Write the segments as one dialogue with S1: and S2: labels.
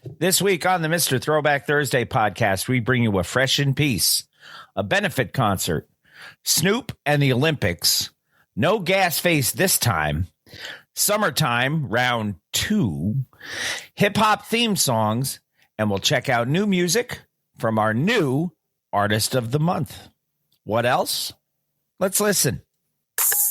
S1: This week on the Mr. Throwback Thursday podcast, we bring you a Fresh in Peace, a benefit concert, Snoop and the Olympics, no gas face this time, summertime round 2, hip-hop theme songs, and we'll check out new music from our new Artist of the Month. What else? Let's listen.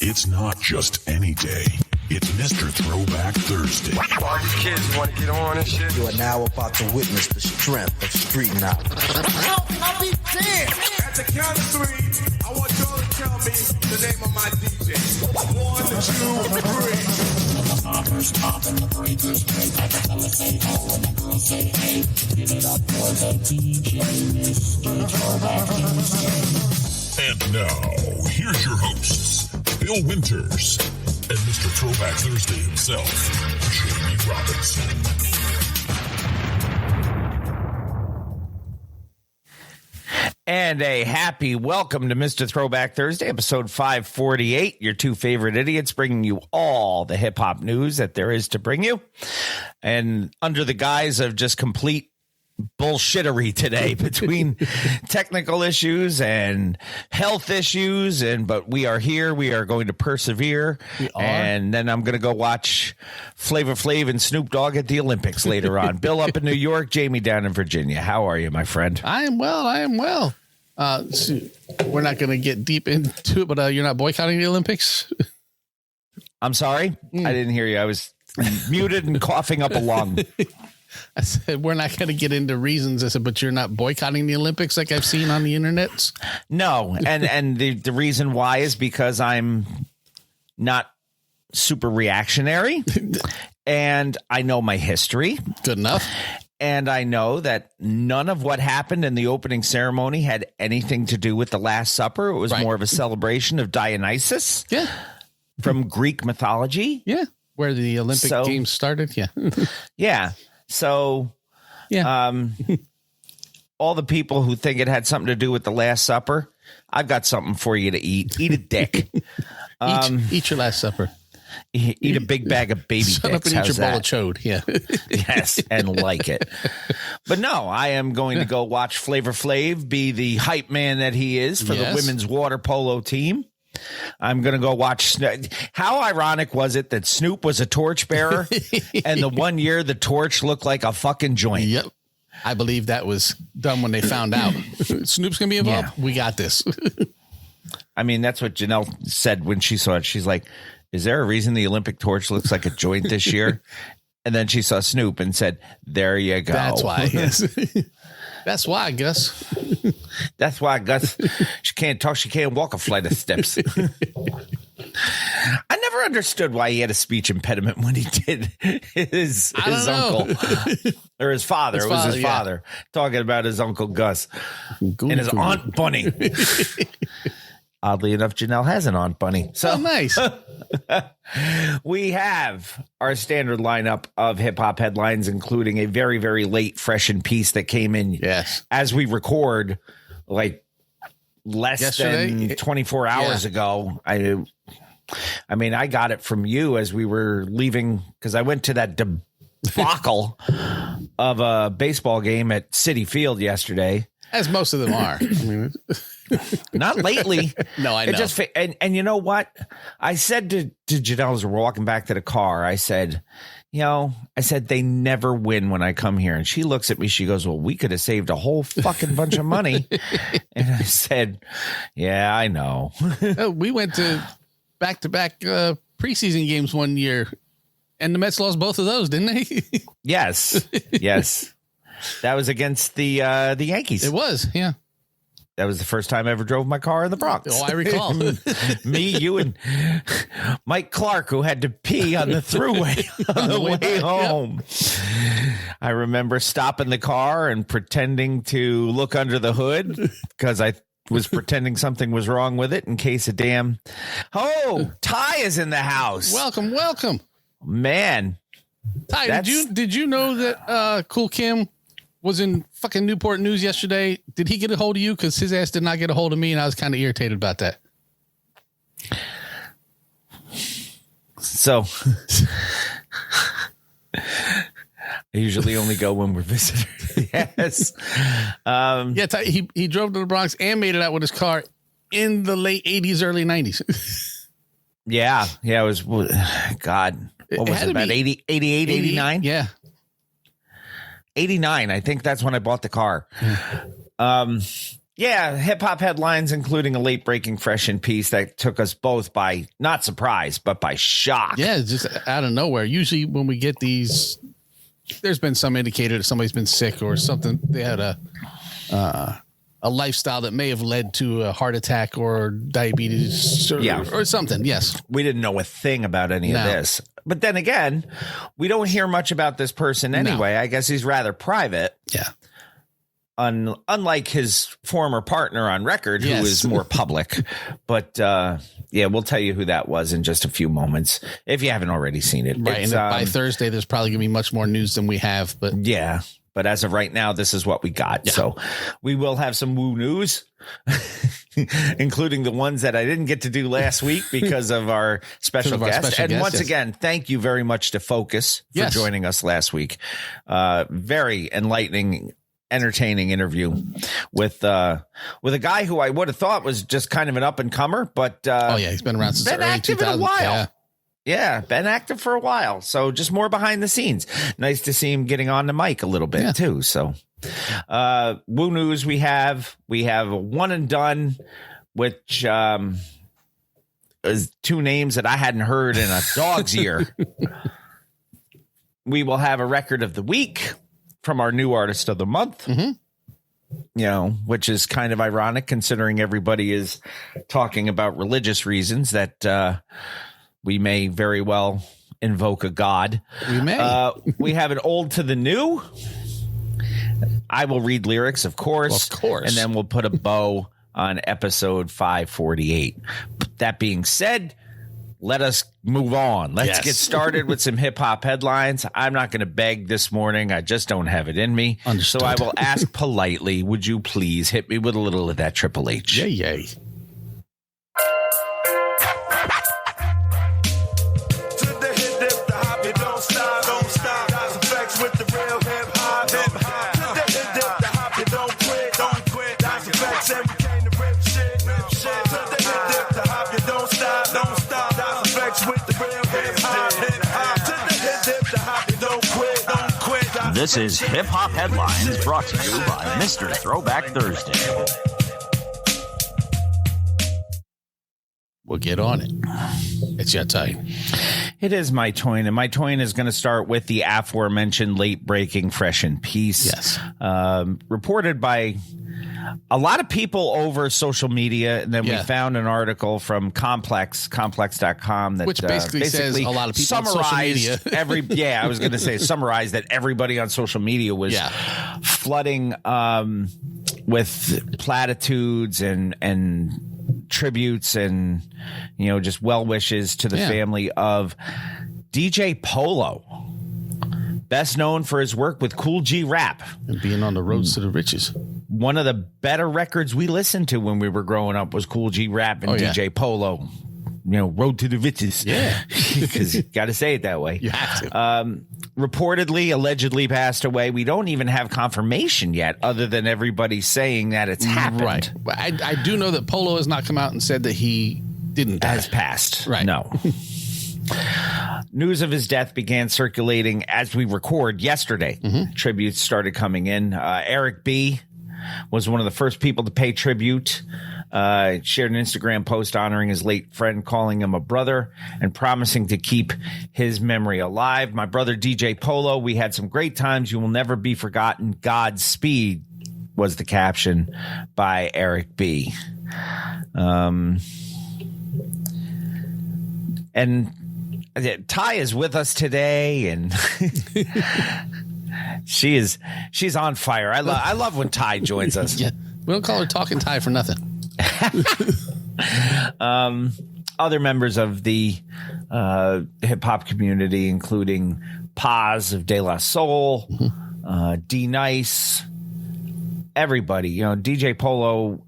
S2: It's not just any day. It's Mr. Throwback Thursday.
S3: All you kids want to get on and shit.
S4: You are now about to witness the strength of street knowledge.
S3: I'll be damned. At the count of 3, I want y'all to tell me the name of my DJ. 1, 2, 3.
S2: And now, here's your hosts, Bill Winters and Mr. Throwback Thursday himself, Jamie Robinson.
S1: And a happy welcome to Mr. Throwback Thursday, episode 548. Your two favorite idiots bringing you all the hip-hop news that there is to bring you. And under the guise of just complete bullshittery today between technical issues and health issues, but we are here. We are going to persevere. And then I'm going to go watch Flavor Flav and Snoop Dogg at the Olympics later on. Bill up in New York, Jamie down in Virginia. How are you, my friend?
S5: I am well. So we're not going to get deep into it, but you're not boycotting the Olympics?
S1: I'm sorry. I didn't hear you. I was muted and coughing up a lung.
S5: I said, we're not going to get into reasons. I said, but you're not boycotting the Olympics like I've seen on the internet?
S1: No. And the reason why is because I'm not super reactionary and I know my history.
S5: Good enough.
S1: And I know that none of what happened in the opening ceremony had anything to do with the Last Supper. It was more of a celebration of Dionysus.
S5: Yeah.
S1: From Greek mythology.
S5: Yeah. Where the Olympic Games started. Yeah.
S1: Yeah. So, all the people who think it had something to do with the Last Supper, I've got something for you to eat. Eat a dick.
S5: Eat your Last Supper.
S1: Eat a big bag of baby
S5: Shut
S1: dicks.
S5: up and
S1: How's
S5: eat your bowl
S1: that?
S5: of chode. Yeah.
S1: Yes, and like it. But no, I am going to go watch Flavor Flav be the hype man that he is for the women's water polo team. I'm going to go watch. How ironic was it that Snoop was a torchbearer and the one year the torch looked like a fucking joint?
S5: Yep. I believe that was done when they found out Snoop's going to be involved.
S1: Yeah.
S5: We got this.
S1: I mean, that's what Janelle said when she saw it. She's like, is there a reason the Olympic torch looks like a joint this year? And then she saw Snoop and said, there you go.
S5: That's why. Yes. That's why, Gus.
S1: That's why, Gus. She can't talk. She can't walk a flight of steps. I never understood why he had a speech impediment when he did his uncle or his father. It was his father talking about his Uncle Gus and his Aunt Bunny. Oddly enough, Janelle has an Aunt Bunny. So
S5: nice.
S1: We have our standard lineup of hip hop headlines, including a very, very late Fresh in Peace that came in as we record, like less than 24 hours ago. I mean, I got it from you as we were leaving because I went to that debacle of a baseball game at Citi Field yesterday.
S5: As most of them are. I mean,
S1: not lately.
S5: No, I know.
S1: It just, and you know what? I said to Janelle as we're walking back to the car, I said, they never win when I come here. And she looks at me. She goes, well, we could have saved a whole fucking bunch of money. And I said, yeah, I know.
S5: We went to back-to-back preseason games one year, and the Mets lost both of those, didn't they?
S1: Yes. That was against the Yankees.
S5: It was, yeah.
S1: That was the first time I ever drove my car in the Bronx.
S5: Oh, I recall.
S1: Me, you, and Mike Clark, who had to pee on the thruway on the way home. Yep. I remember stopping the car and pretending to look under the hood because I was pretending something was wrong with it in case a damn... Oh, Ty is in the house.
S5: Welcome.
S1: Man.
S5: Ty, did you know that Cool Kim was in fucking Newport News yesterday? Did he get a hold of you? Because his ass did not get a hold of me, and I was kind of irritated about that.
S1: So I usually only go when we're visitors. Yes.
S5: He drove to the Bronx and made it out with his car in the late 80s, early 90s.
S1: Yeah. It was, God, what was it, about 80, 88, 89?
S5: Yeah.
S1: 89. I think that's when I bought the car. Hip hop headlines, including a late breaking Fresh in Peace that took us both by not surprise, but by shock.
S5: Yeah, just out of nowhere. Usually when we get these, there's been some indicator that somebody's been sick or something. They had a lifestyle that may have led to a heart attack or diabetes or something. Yes.
S1: We didn't know a thing about any of this. But then again, we don't hear much about this person anyway. I guess he's rather private.
S5: Yeah.
S1: Unlike his former partner on record, who is more public. But we'll tell you who that was in just a few moments if you haven't already seen it.
S5: Right. And by Thursday, there's probably going to be much more news than we have. But
S1: yeah. But as of right now, this is what we got. Yeah. So we will have some woo news, including the ones that I didn't get to do last week because of our special guest. And once again, thank you very much to Focus for joining us last week. Very enlightening, entertaining interview with a guy who I would have thought was just kind of an up and comer, but
S5: he's been around since
S1: been
S5: early
S1: active
S5: 2000s.
S1: in a while. Yeah, been active for a while. So just more behind the scenes. Nice to see him getting on the mic a little bit too. So woo news we have a one and done, which is two names that I hadn't heard in a dog's year. We will have a record of the week from our new artist of the month. Which is kind of ironic considering everybody is talking about religious reasons that we may very well invoke a god.
S5: We may.
S1: We have an old to the new. I will read lyrics, of course. And then we'll put a bow on episode 548. That being said, let us move on. Let's get started with some hip hop headlines. I'm not going to beg this morning. I just don't have it in me.
S5: Understood.
S1: So I will ask politely, would you please hit me with a little of that Triple H?
S5: Yay.
S6: This is Hip Hop Headlines brought to you by Mr. Throwback Thursday.
S5: We'll get on it. It's your time.
S1: It is my toin, and my toin is going to start with the aforementioned late breaking Fresh in Peace.
S5: Yes.
S1: Reported by a lot of people over social media, and then we found an article from complex.com that
S5: which basically says a lot of people on social media.
S1: I was going to say summarized that everybody on social media was flooding with platitudes and tributes and just well wishes to the family of DJ Polo, best known for his work with Cool G Rap
S5: and being on the roads to the riches.
S1: One of the better records we listened to when we were growing up was Cool G Rap and DJ Polo. Road to the riches.
S5: Yeah,
S1: because you got to say it that way.
S5: You have to.
S1: Reportedly, allegedly passed away. We don't even have confirmation yet, other than everybody saying that it's happened.
S5: Right. I do know that Polo has not come out and said that he didn't die.
S1: Has passed.
S5: Right.
S1: No. News of his death began circulating as we record yesterday. Tributes started coming in. Eric B. was one of the first people to pay tribute. Shared an Instagram post honoring his late friend, calling him a brother and promising to keep his memory alive. My brother, DJ Polo, we had some great times. You will never be forgotten. Godspeed was the caption by Eric B. And Ty is with us today, and she's on fire. I love when Ty joins us.
S5: Yeah, we don't call her Talking Ty for nothing.
S1: Other members of the hip hop community, including Paz of De La Soul, D Nice, everybody. DJ Polo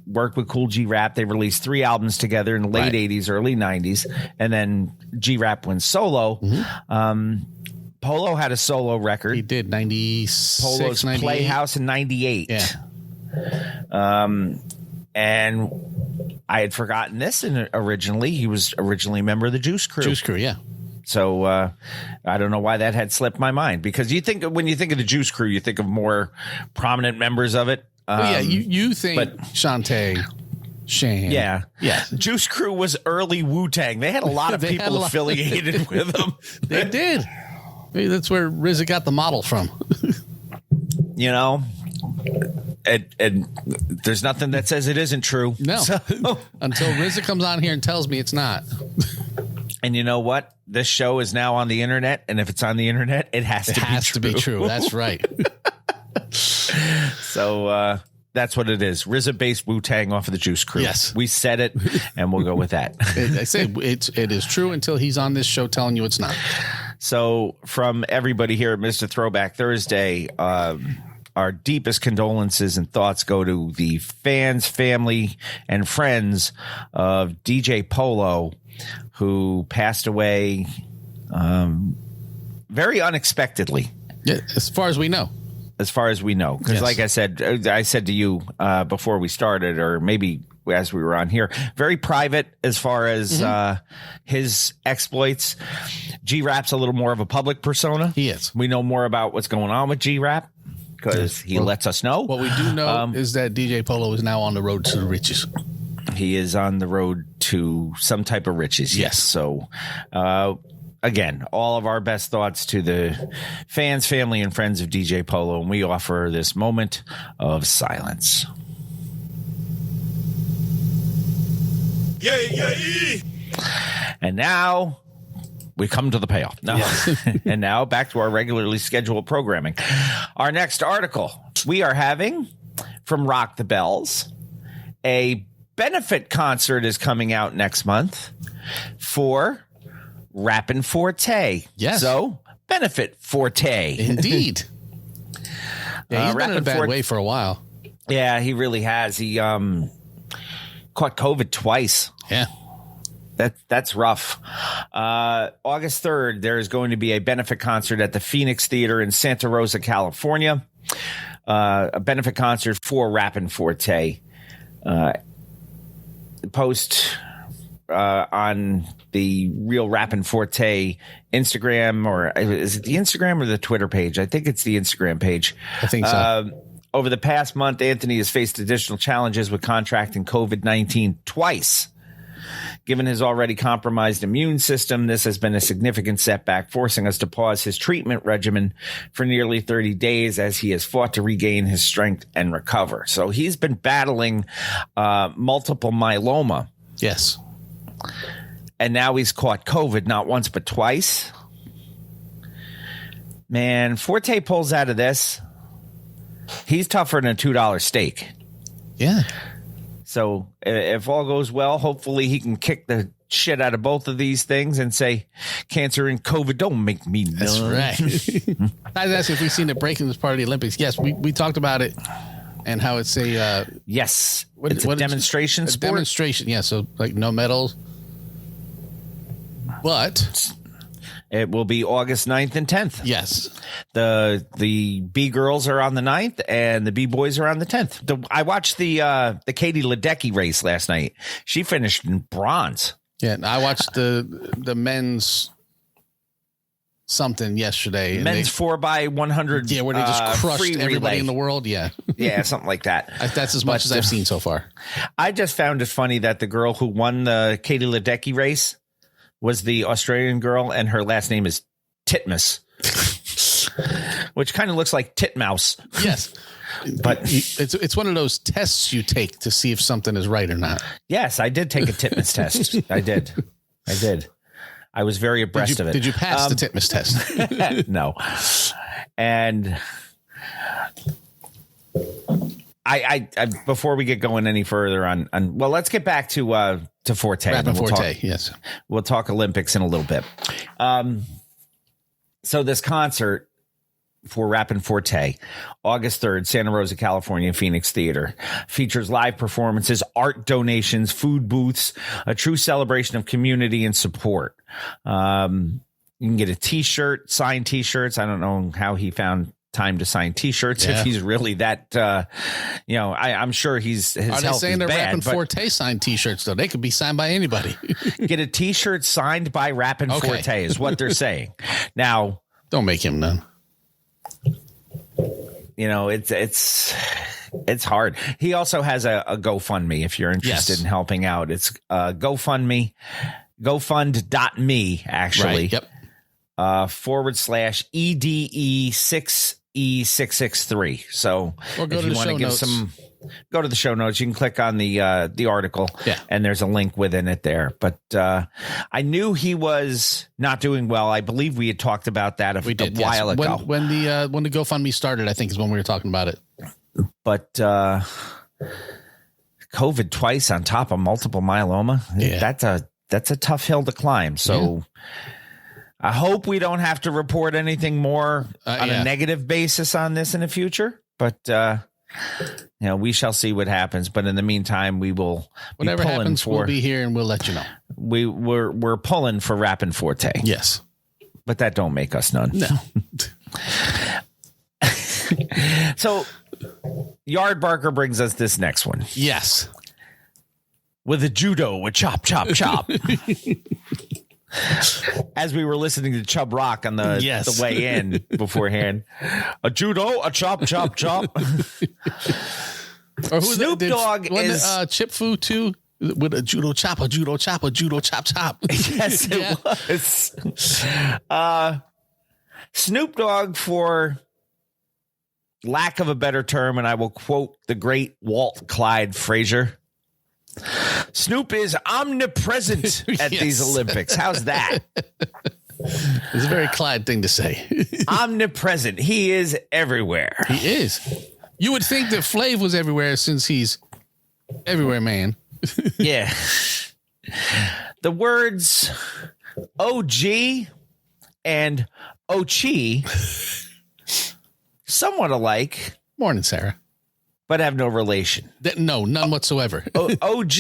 S1: worked with Cool G Rap. They released 3 albums together in the late 80s, early 90s, and then G Rap went solo. Polo had a solo record.
S5: He did 96,
S1: Polo's
S5: 98.
S1: Playhouse in 98.
S5: Yeah.
S1: And I had forgotten this. And he was originally a member of the Juice Crew.
S5: Juice Crew, yeah.
S1: So I don't know why that had slipped my mind, because when you think of the Juice Crew, you think of more prominent members of it.
S5: You think Shantae, Shane.
S1: Yeah.
S5: Yeah.
S1: Juice Crew was early Wu-Tang. They had a lot of people affiliated with them.
S5: They did. Maybe that's where RZA got the model from.
S1: And there's nothing that says it isn't true.
S5: No.
S1: So,
S5: until RZA comes on here and tells me it's not.
S1: and you know what? This show is now on the internet, and if it's on the internet, it has to be true.
S5: That's right.
S1: So that's what it is. RZA-based Wu-Tang off of the Juice Crew.
S5: Yes.
S1: We said it, and we'll go with that.
S5: I say it is true until he's on this show telling you it's not.
S1: So from everybody here at Mr. Throwback Thursday, our deepest condolences and thoughts go to the fans, family, and friends of DJ Polo, who passed away very unexpectedly.
S5: Yeah, as far as we know. Because
S1: like I said to you before we started, or maybe as we were on here, very private as far as his exploits. G-Rap's a little more of a public persona.
S5: He is.
S1: We know more about what's going on with G-Rap because he lets us know.
S5: What we do know is that DJ Polo is now on the road to the riches.
S1: He is on the road to some type of riches. Yes. So, again, all of our best thoughts to the fans, family, and friends of DJ Polo, and we offer this moment of silence.
S2: Yay!
S1: And now we come to the payoff. No. And now back to our regularly scheduled programming. Our next article, we are having from Rock the Bells, a benefit concert is coming out next month for Rappin' Forte.
S5: Yes.
S1: So, benefit Forte.
S5: Indeed. Yeah, he's been in a bad way for a while.
S1: Yeah, he really has. He caught COVID twice.
S5: Yeah.
S1: That's rough. August 3rd, there is going to be a benefit concert at the Phoenix Theater in Santa Rosa, California. A benefit concert for Rappin' Forte. Post on the Real Rappin' Forte Instagram, or is it the Instagram or the Twitter page? I think it's the Instagram page.
S5: I think so.
S1: Over the past month, Anthony has faced additional challenges with contracting COVID-19 twice. Given his already compromised immune system, this has been a significant setback, forcing us to pause his treatment regimen for nearly 30 days as he has fought to regain his strength and recover. So he's been battling multiple myeloma.
S5: Yes.
S1: And now he's caught COVID not once but twice. Man, Forte pulls out of this. He's tougher than a $2 steak.
S5: Yeah.
S1: So if all goes well, hopefully he can kick the shit out of both of these things and say, cancer and COVID don't make me none.
S5: That's right. I was asking if we've seen it breaking this part of the Olympics. Yes, we talked about it and how it's a...
S1: yes, it's a demonstration sport.
S5: Demonstration, yeah, so like no medals. But...
S1: it will be August 9th and 10th.
S5: Yes.
S1: The B girls are on the 9th and the B boys are on the 10th. I watched the Katie Ledecky race last night. She finished in bronze.
S5: Yeah, I watched the men's something yesterday.
S1: Men's 4x100.
S5: Yeah, where they just crushed everybody
S1: relay
S5: in the world. Yeah.
S1: Yeah, something like that.
S5: That's as much as I've seen so far.
S1: I just found it funny that the girl who won the Katie Ledecky race was the Australian girl, and her last name is Titmus, which kind of looks like Titmouse. Yes.
S5: But it's one of those tests you take to see if something is right or not.
S1: Yes, I did take a Titmus test. I did. I was very abreast of it.
S5: Did you pass the Titmus test?
S1: No. And I before we get going any further on well, let's get back to Forte.
S5: Rappin' Forte, yes.
S1: We'll talk Olympics in a little bit. So this concert for Rappin' Forte, August 3rd, Santa Rosa, California, Phoenix Theater, features live performances, art donations, food booths, a true celebration of community and support. You can get a T-shirt, signed T-shirts. I don't know how he found time to sign T-shirts if he's really that. I'm sure his
S5: Are they
S1: health
S5: saying
S1: is
S5: they're
S1: bad.
S5: Rappin' Forte signed T-shirts though? They could be signed by anybody.
S1: Get a T-shirt signed by Rappin' Forte is what they're saying. Now,
S5: don't make him none.
S1: It's hard. He also has a GoFundMe if you're interested in helping out. It's GoFundMe, GoFund.me actually.
S5: Right, yep.
S1: /EDE6E663. So if you want to give go to the show notes. You can click on the article, and there's a link within it there. But I knew he was not doing well. I believe we had talked about that a while ago.
S5: When the GoFundMe started, I think is when we were talking about it.
S1: But COVID twice on top of multiple myeloma, that's a tough hill to climb. So I hope we don't have to report anything more on a negative basis on this in the future. But we shall see what happens. But in the meantime, we will
S5: whatever happens. We'll be here and we'll let you know.
S1: We're pulling for Rappin' Forte.
S5: Yes,
S1: but that don't make us none.
S5: No.
S1: So Yard Barker brings us this next one.
S5: Yes,
S1: with a judo, a chop, chop, chop. As we were listening to Chub Rock on the way in beforehand, a judo, a chop, chop, chop.
S5: Or
S1: Snoop Dogg is
S5: Chip Fu too with a judo chop, a judo chop, a judo chop, chop.
S1: Yes, it was. Snoop Dogg, for lack of a better term, and I will quote the great Walt Clyde Frazier, Snoop is omnipresent at these Olympics. How's that?
S5: It's a very Clyde thing to say.
S1: Omnipresent. He is everywhere.
S5: He is. You would think that Flav was everywhere since he's everywhere, man.
S1: Yeah. The words OG and Ochi somewhat alike.
S5: Morning, Sarah.
S1: But have no relation.
S5: No, none whatsoever.
S1: OG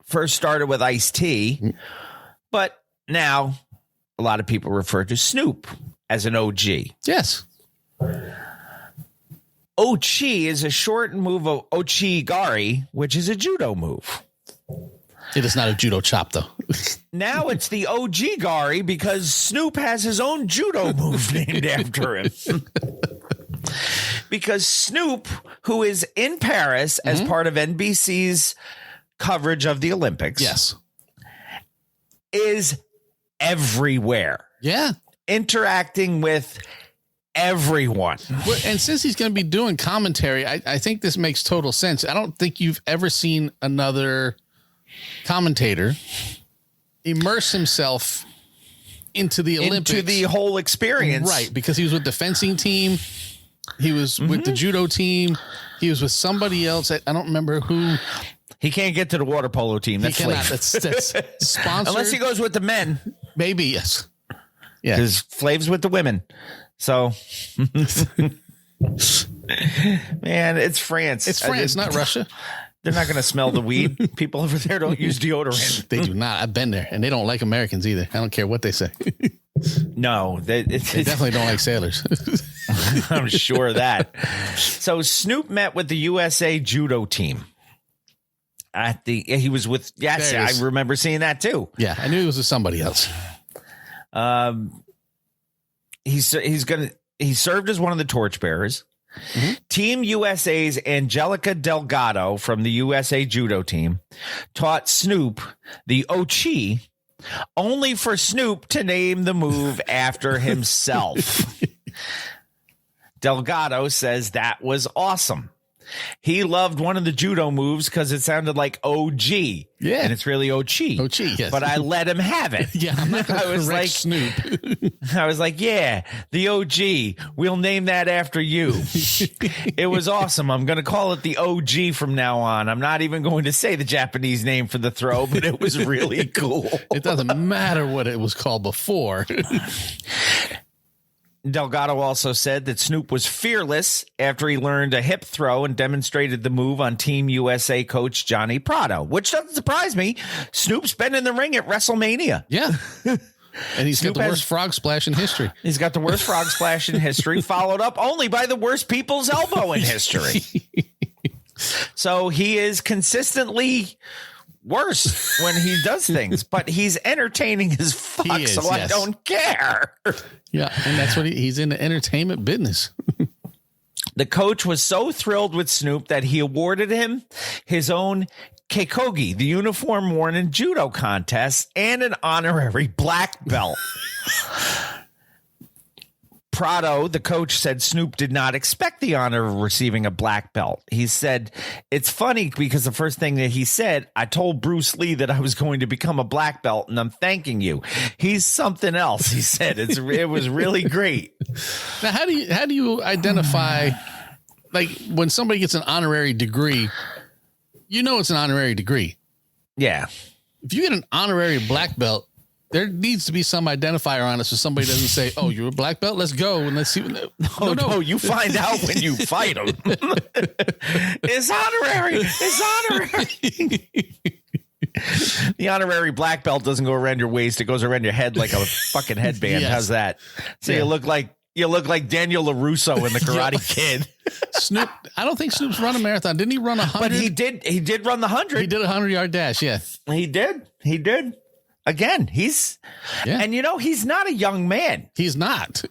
S1: first started with Ice-T, but now a lot of people refer to Snoop as an OG.
S5: Yes.
S1: Ochi is a shortened move of Ochigari, which is a judo move.
S5: It is not a judo chop, though.
S1: Now it's the OG Gari because Snoop has his own judo move named after him. Because Snoop, who is in Paris as part of NBC's coverage of the Olympics, is everywhere.
S5: Yeah.
S1: Interacting with everyone.
S5: And since he's going to be doing commentary, I think this makes total sense. I don't think you've ever seen another commentator immerse himself into the Olympics.
S1: Into the whole experience.
S5: Right, because he was with the fencing team. He was with the judo team. He was with somebody else. I don't remember who.
S1: He can't get to the water polo team. That's
S5: cannot. That's sponsored.
S1: Unless he goes with the men.
S5: Maybe, yes. Yeah.
S1: Because Flav's with the women. So, man, it's France.
S5: It's France, not Russia.
S1: They're not going to smell the weed. People over there don't use deodorant.
S5: They do not. I've been there. And they don't like Americans either. I don't care what they say.
S1: No.
S5: They definitely don't like sailors.
S1: I'm sure of that. So Snoop met with the USA judo team. He was with, I remember seeing that too.
S5: Yeah, I knew he was with somebody else.
S1: He served as one of the torchbearers. Team USA's Angelica Delgado from the USA judo team taught Snoop the Ochi, only for Snoop to name the move after himself. Delgado says that was awesome. He loved one of the judo moves because it sounded like OG. Yeah. And it's really Ochi.
S5: Ochi, yes.
S1: But I let him have it.
S5: Yeah, I'm not going to correct Snoop.
S1: I was like, yeah, the OG. We'll name that after you. It was awesome. I'm going to call it the OG from now on. I'm not even going to say the Japanese name for the throw, but it was really cool.
S5: It doesn't matter what it was called before.
S1: Delgado also said that Snoop was fearless after he learned a hip throw and demonstrated the move on Team USA coach Johnny Prado, which doesn't surprise me. Snoop's been in the ring at WrestleMania.
S5: Yeah. And he's got the worst frog splash in history.
S1: He's got the worst frog splash in history, followed up only by the worst people's elbow in history. So he is consistently worse when he does things, but he's entertaining as fuck, I don't care.
S5: Yeah, and that's what he's in the entertainment business.
S1: The coach was so thrilled with Snoop that he awarded him his own keikogi, the uniform worn in judo contests, and an honorary black belt. Prado, the coach, said Snoop did not expect the honor of receiving a black belt. He said, it's funny because the first thing that he said, I told Bruce Lee that I was going to become a black belt, and I'm thanking you. He's something else, he said. It was really great.
S5: Now, how do you identify, like, when somebody gets an honorary degree, you know it's an honorary degree.
S1: Yeah.
S5: If you get an honorary black belt, there needs to be some identifier on it so somebody doesn't say, oh, you're a black belt? Let's go and let's see.
S1: No, you find out when you fight them. It's honorary. The honorary black belt doesn't go around your waist. It goes around your head like a fucking headband.
S5: Yes.
S1: How's that? So you look like Daniel LaRusso in the Karate Kid.
S5: Snoop, I don't think Snoop's run a marathon. Didn't he run 100?
S1: But he did run the 100.
S5: He did a 100-yard dash, yeah.
S1: He did. Again, he's not a young man.
S5: He's not.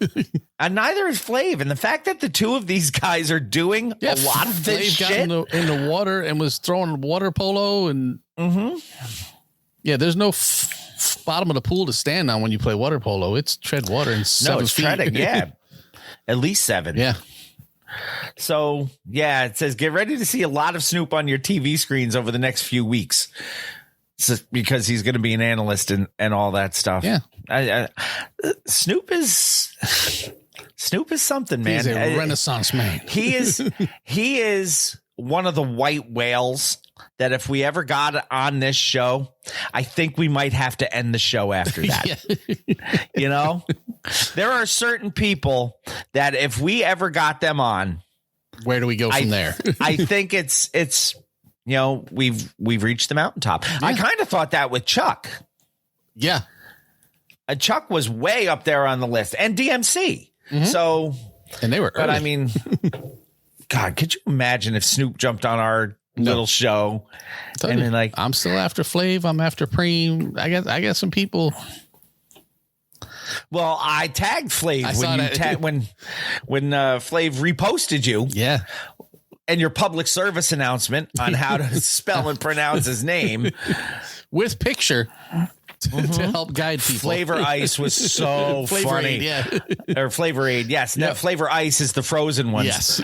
S1: And neither is Flav. And the fact that the two of these guys are doing a lot of this
S5: Flav
S1: shit.
S5: got in the water and was throwing water polo. And yeah, there's no bottom of the pool to stand on when you play water polo. It's tread water and 7 feet.
S1: Treading, yeah. At least 7.
S5: Yeah.
S1: So, yeah, it says, get ready to see a lot of Snoop on your TV screens over the next few weeks. Because he's going to be an analyst and all that stuff.
S5: Yeah.
S1: Snoop is something, man.
S5: He's a Renaissance man.
S1: He is one of the white whales that if we ever got on this show, I think we might have to end the show after that. You know, there are certain people that if we ever got them on,
S5: where do we go from there?
S1: I think it's, you know, we've reached the mountaintop. Yeah. I kind of thought that with Chuck.
S5: Yeah.
S1: Chuck was way up there on the list, and DMC. Mm-hmm. So,
S5: and they were early.
S1: But I mean, God, could you imagine if Snoop jumped on our little show and then like,
S5: I'm still after Flav. I'm after Preem. I got some people.
S1: Well, I tagged Flav when Flav reposted you.
S5: Yeah.
S1: And your public service announcement on how to spell and pronounce his name
S5: with picture to help guide people.
S1: Flavor Ice was so funny.
S5: Aid, yeah.
S1: Or Flavor Aid. Yes. Yep. Flavor Ice is the frozen ones.
S5: Yes.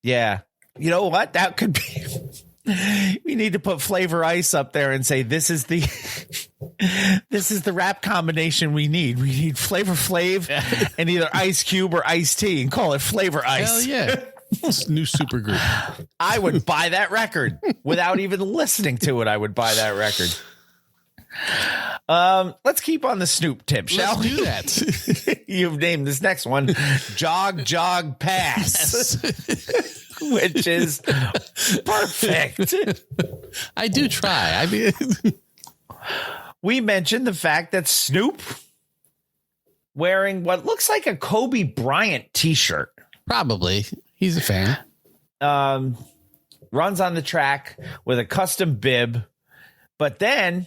S1: Yeah. You know what? That could be. We need to put Flavor Ice up there and say, this is the rap combination we need. We need Flavor Flav and either Ice Cube or Ice T and call it Flavor Ice.
S5: Hell yeah. New super group.
S1: I would buy that record without even listening to it. I would buy that record. Let's keep on the Snoop tip, shall we?
S5: Do that.
S1: You've named this next one Jog, Jog, Pass, which is perfect.
S5: I do try. I mean,
S1: we mentioned the fact that Snoop wearing what looks like a Kobe Bryant t-shirt.
S5: Probably. He's a fan.
S1: Runs on the track with a custom bib. But then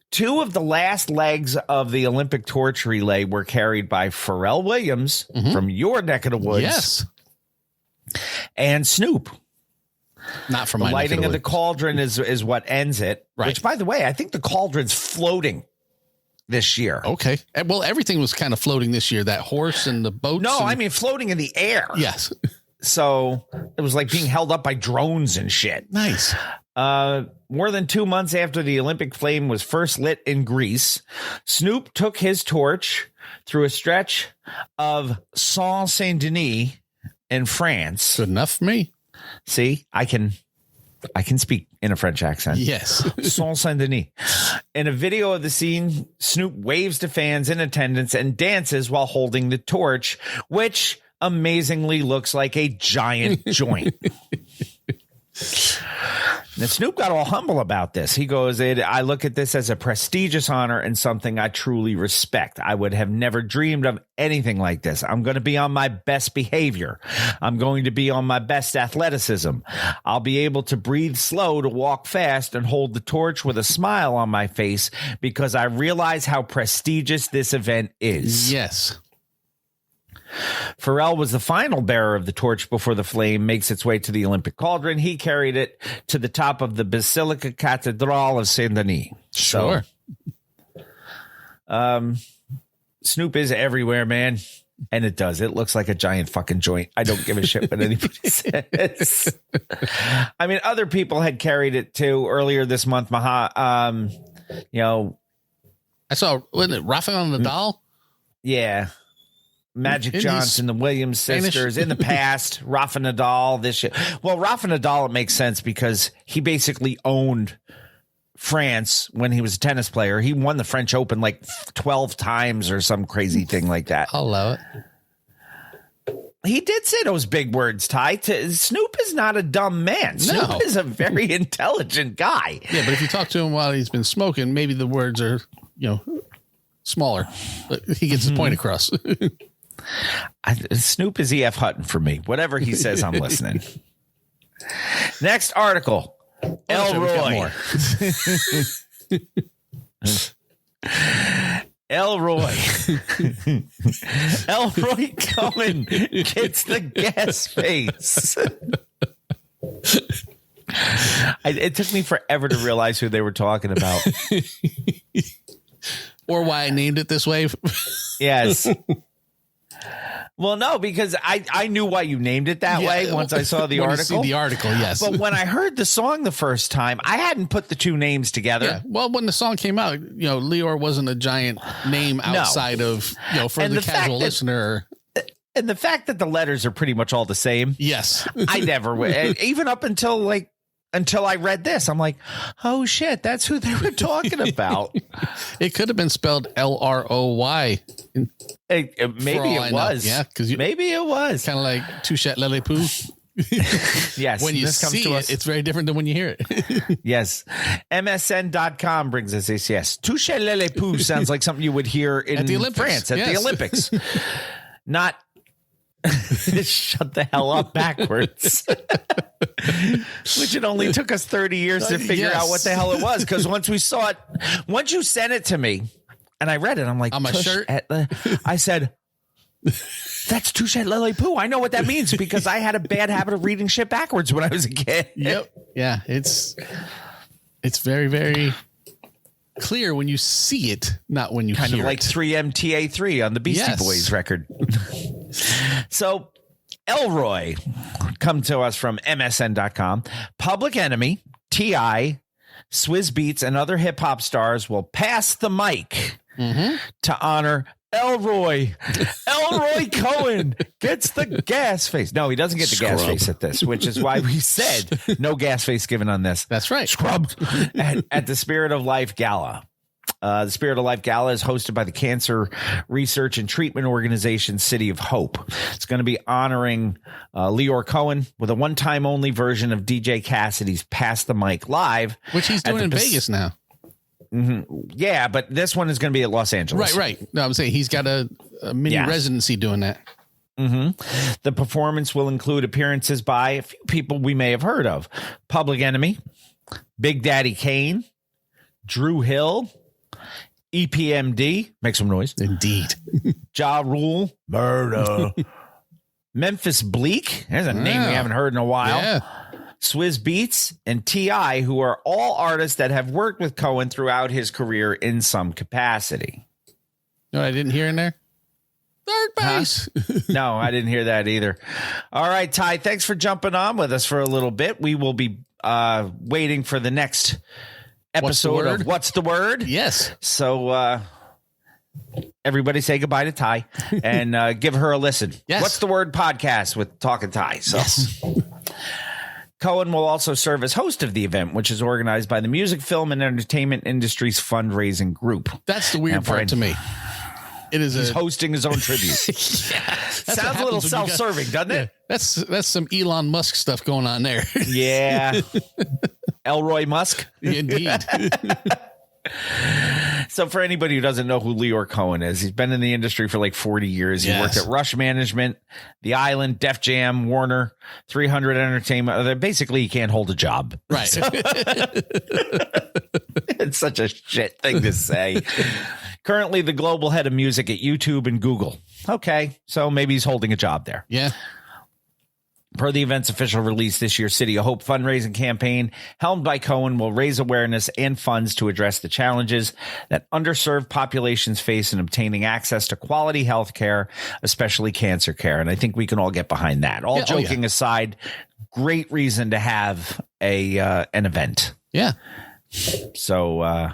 S1: 2 of the last legs of the Olympic torch relay were carried by Pharrell Williams from your neck of the woods.
S5: Yes.
S1: And Snoop.
S5: Not from
S1: the
S5: my
S1: lighting
S5: neck
S1: of the cauldron is what ends it.
S5: Right.
S1: Which, by the way, I think the cauldron's floating this year.
S5: Okay. Well, everything was kind of floating this year. That horse and the boats.
S1: No, I mean floating in the air.
S5: Yes.
S1: So it was like being held up by drones and shit.
S5: Nice.
S1: More than 2 months after the Olympic flame was first lit in Greece, Snoop took his torch through a stretch of Saint-Denis in France.
S5: Good enough for me.
S1: See, I can I can speak in a French accent.
S5: Yes.
S1: Saint-Denis. In a video of the scene, Snoop waves to fans in attendance and dances while holding the torch, which amazingly looks like a giant joint. Now, Snoop got all humble about this. He goes, I look at this as a prestigious honor and something I truly respect. I would have never dreamed of anything like this. I'm going to be on my best behavior. I'm going to be on my best athleticism. I'll be able to breathe slow, to walk fast, and hold the torch with a smile on my face because I realize how prestigious this event is.
S5: Yes.
S1: Pharrell was the final bearer of the torch before the flame makes its way to the Olympic cauldron. He carried it to the top of the Basilica Cathedral of Saint-Denis.
S5: Sure.
S1: Snoop is everywhere, man. And it does. It looks like a giant fucking joint. I don't give a shit what anybody says. I mean, other people had carried it too earlier this month. I
S5: saw, wasn't it Rafael Nadal?
S1: Yeah. Magic
S5: In
S1: Johnson, the Williams sisters, in the past, Rafa Nadal, this shit. Well, Rafa Nadal, it makes sense because he basically owned France when he was a tennis player. He won the French Open like 12 times or some crazy thing like that.
S5: I'll allow it.
S1: He did say those big words, Ty. Snoop is not a dumb man. Snoop is a very intelligent guy.
S5: Yeah, but if you talk to him while he's been smoking, maybe the words are, smaller. But he gets his point across.
S1: Snoop is E.F. Hutton for me. Whatever he says, I'm listening. Next article. Elroy. Elroy. Elroy Cohen gets the gas face. It took me forever to realize who they were talking about.
S5: Or why I named it this way.
S1: Yes. Well, no, because I knew why you named it that way once I saw the article.
S5: The article, yes.
S1: But when I heard the song the first time, I hadn't put the two names together.
S5: Yeah. Well, when the song came out, Leor wasn't a giant name outside of, for the casual listener.
S1: And the fact that the letters are pretty much all the same.
S5: Yes.
S1: I never, even up until I read this, I'm like, oh shit, that's who they were talking about.
S5: It could have been spelled L-R-O-Y.
S1: Maybe it was.
S5: Yeah, because
S1: maybe it was
S5: kind of like Touchette Lele Poo.
S1: Yes.
S5: When you see it, it's very different than when you hear it.
S1: Yes. MSN.com brings us this. Yes. Touchette Lele Poo sounds like something you would hear in
S5: at the Olympics.
S1: France at the Olympics. Not shut the hell up backwards. Which it only took us 30 years to figure out what the hell it was. Because once we saw it, once you sent it to me and I read it, I'm like,
S5: on my shirt,
S1: I said, that's Touchette Lele Poo. I know what that means because I had a bad habit of reading shit backwards when I was a kid.
S5: Yep. Yeah. It's very, very clear when you see it, not when you
S1: kind
S5: hear
S1: of like
S5: it.
S1: 3MTA3 on the Beastie Boys record. So Elroy, come to us from MSN.com. Public Enemy, T.I., Swizz Beatz, and other hip hop stars will pass the mic to honor Elroy. Elroy Cohen gets the gas face. No, he doesn't get the gas face at this, which is why we said no gas face given on this.
S5: That's right.
S1: Scrubbed at the Spirit of Life Gala. The Spirit of Life Gala is hosted by the Cancer Research and Treatment Organization City of Hope. It's going to be honoring Leor Cohen with a one-time only version of DJ Cassidy's Pass the Mic Live.
S5: Which he's doing in Vegas now.
S1: Mm-hmm. Yeah, but this one is going to be at Los Angeles.
S5: Right. No, I'm saying he's got a mini residency doing that.
S1: Mm-hmm. The performance will include appearances by a few people we may have heard of. Public Enemy, Big Daddy Kane, Drew Hill, EPMD, make some noise.
S5: Indeed.
S1: Ja Rule, Murder. Memphis Bleak, there's a name we haven't heard in a while.
S5: Yeah.
S1: Swizz Beatz and T.I., who are all artists that have worked with Cohen throughout his career in some capacity.
S5: No, I didn't hear in there. Third base.
S1: Huh? No, I didn't hear that either. All right, Ty, thanks for jumping on with us for a little bit. We will be waiting for the next episode of What's the Word?
S5: Yes.
S1: So everybody say goodbye to Ty and give her a listen.
S5: Yes.
S1: What's the Word podcast with Talking Ty. So.
S5: Yes.
S1: Cohen will also serve as host of the event, which is organized by the music, film, and entertainment industry's fundraising group.
S5: That's the weird part to me. It is
S1: He's hosting his own tribute. Sounds a little self-serving, doesn't it?
S5: That's some Elon Musk stuff going on there.
S1: Yeah. Elroy Musk.
S5: Indeed.
S1: So for anybody who doesn't know who Leor Cohen is, he's been in the industry for like 40 years. He worked at Rush Management, The Island, Def Jam, Warner, 300 Entertainment. Basically, he can't hold a job.
S5: Right.
S1: So, it's such a shit thing to say. Currently the global head of music at YouTube and Google. Okay, so maybe he's holding a job there.
S5: Yeah.
S1: Per the event's official release, this year's City of Hope fundraising campaign, helmed by Cohen, will raise awareness and funds to address the challenges that underserved populations face in obtaining access to quality health care, especially cancer care. And I think we can all get behind that. All joking aside, great reason to have an event.
S5: Yeah.
S1: So,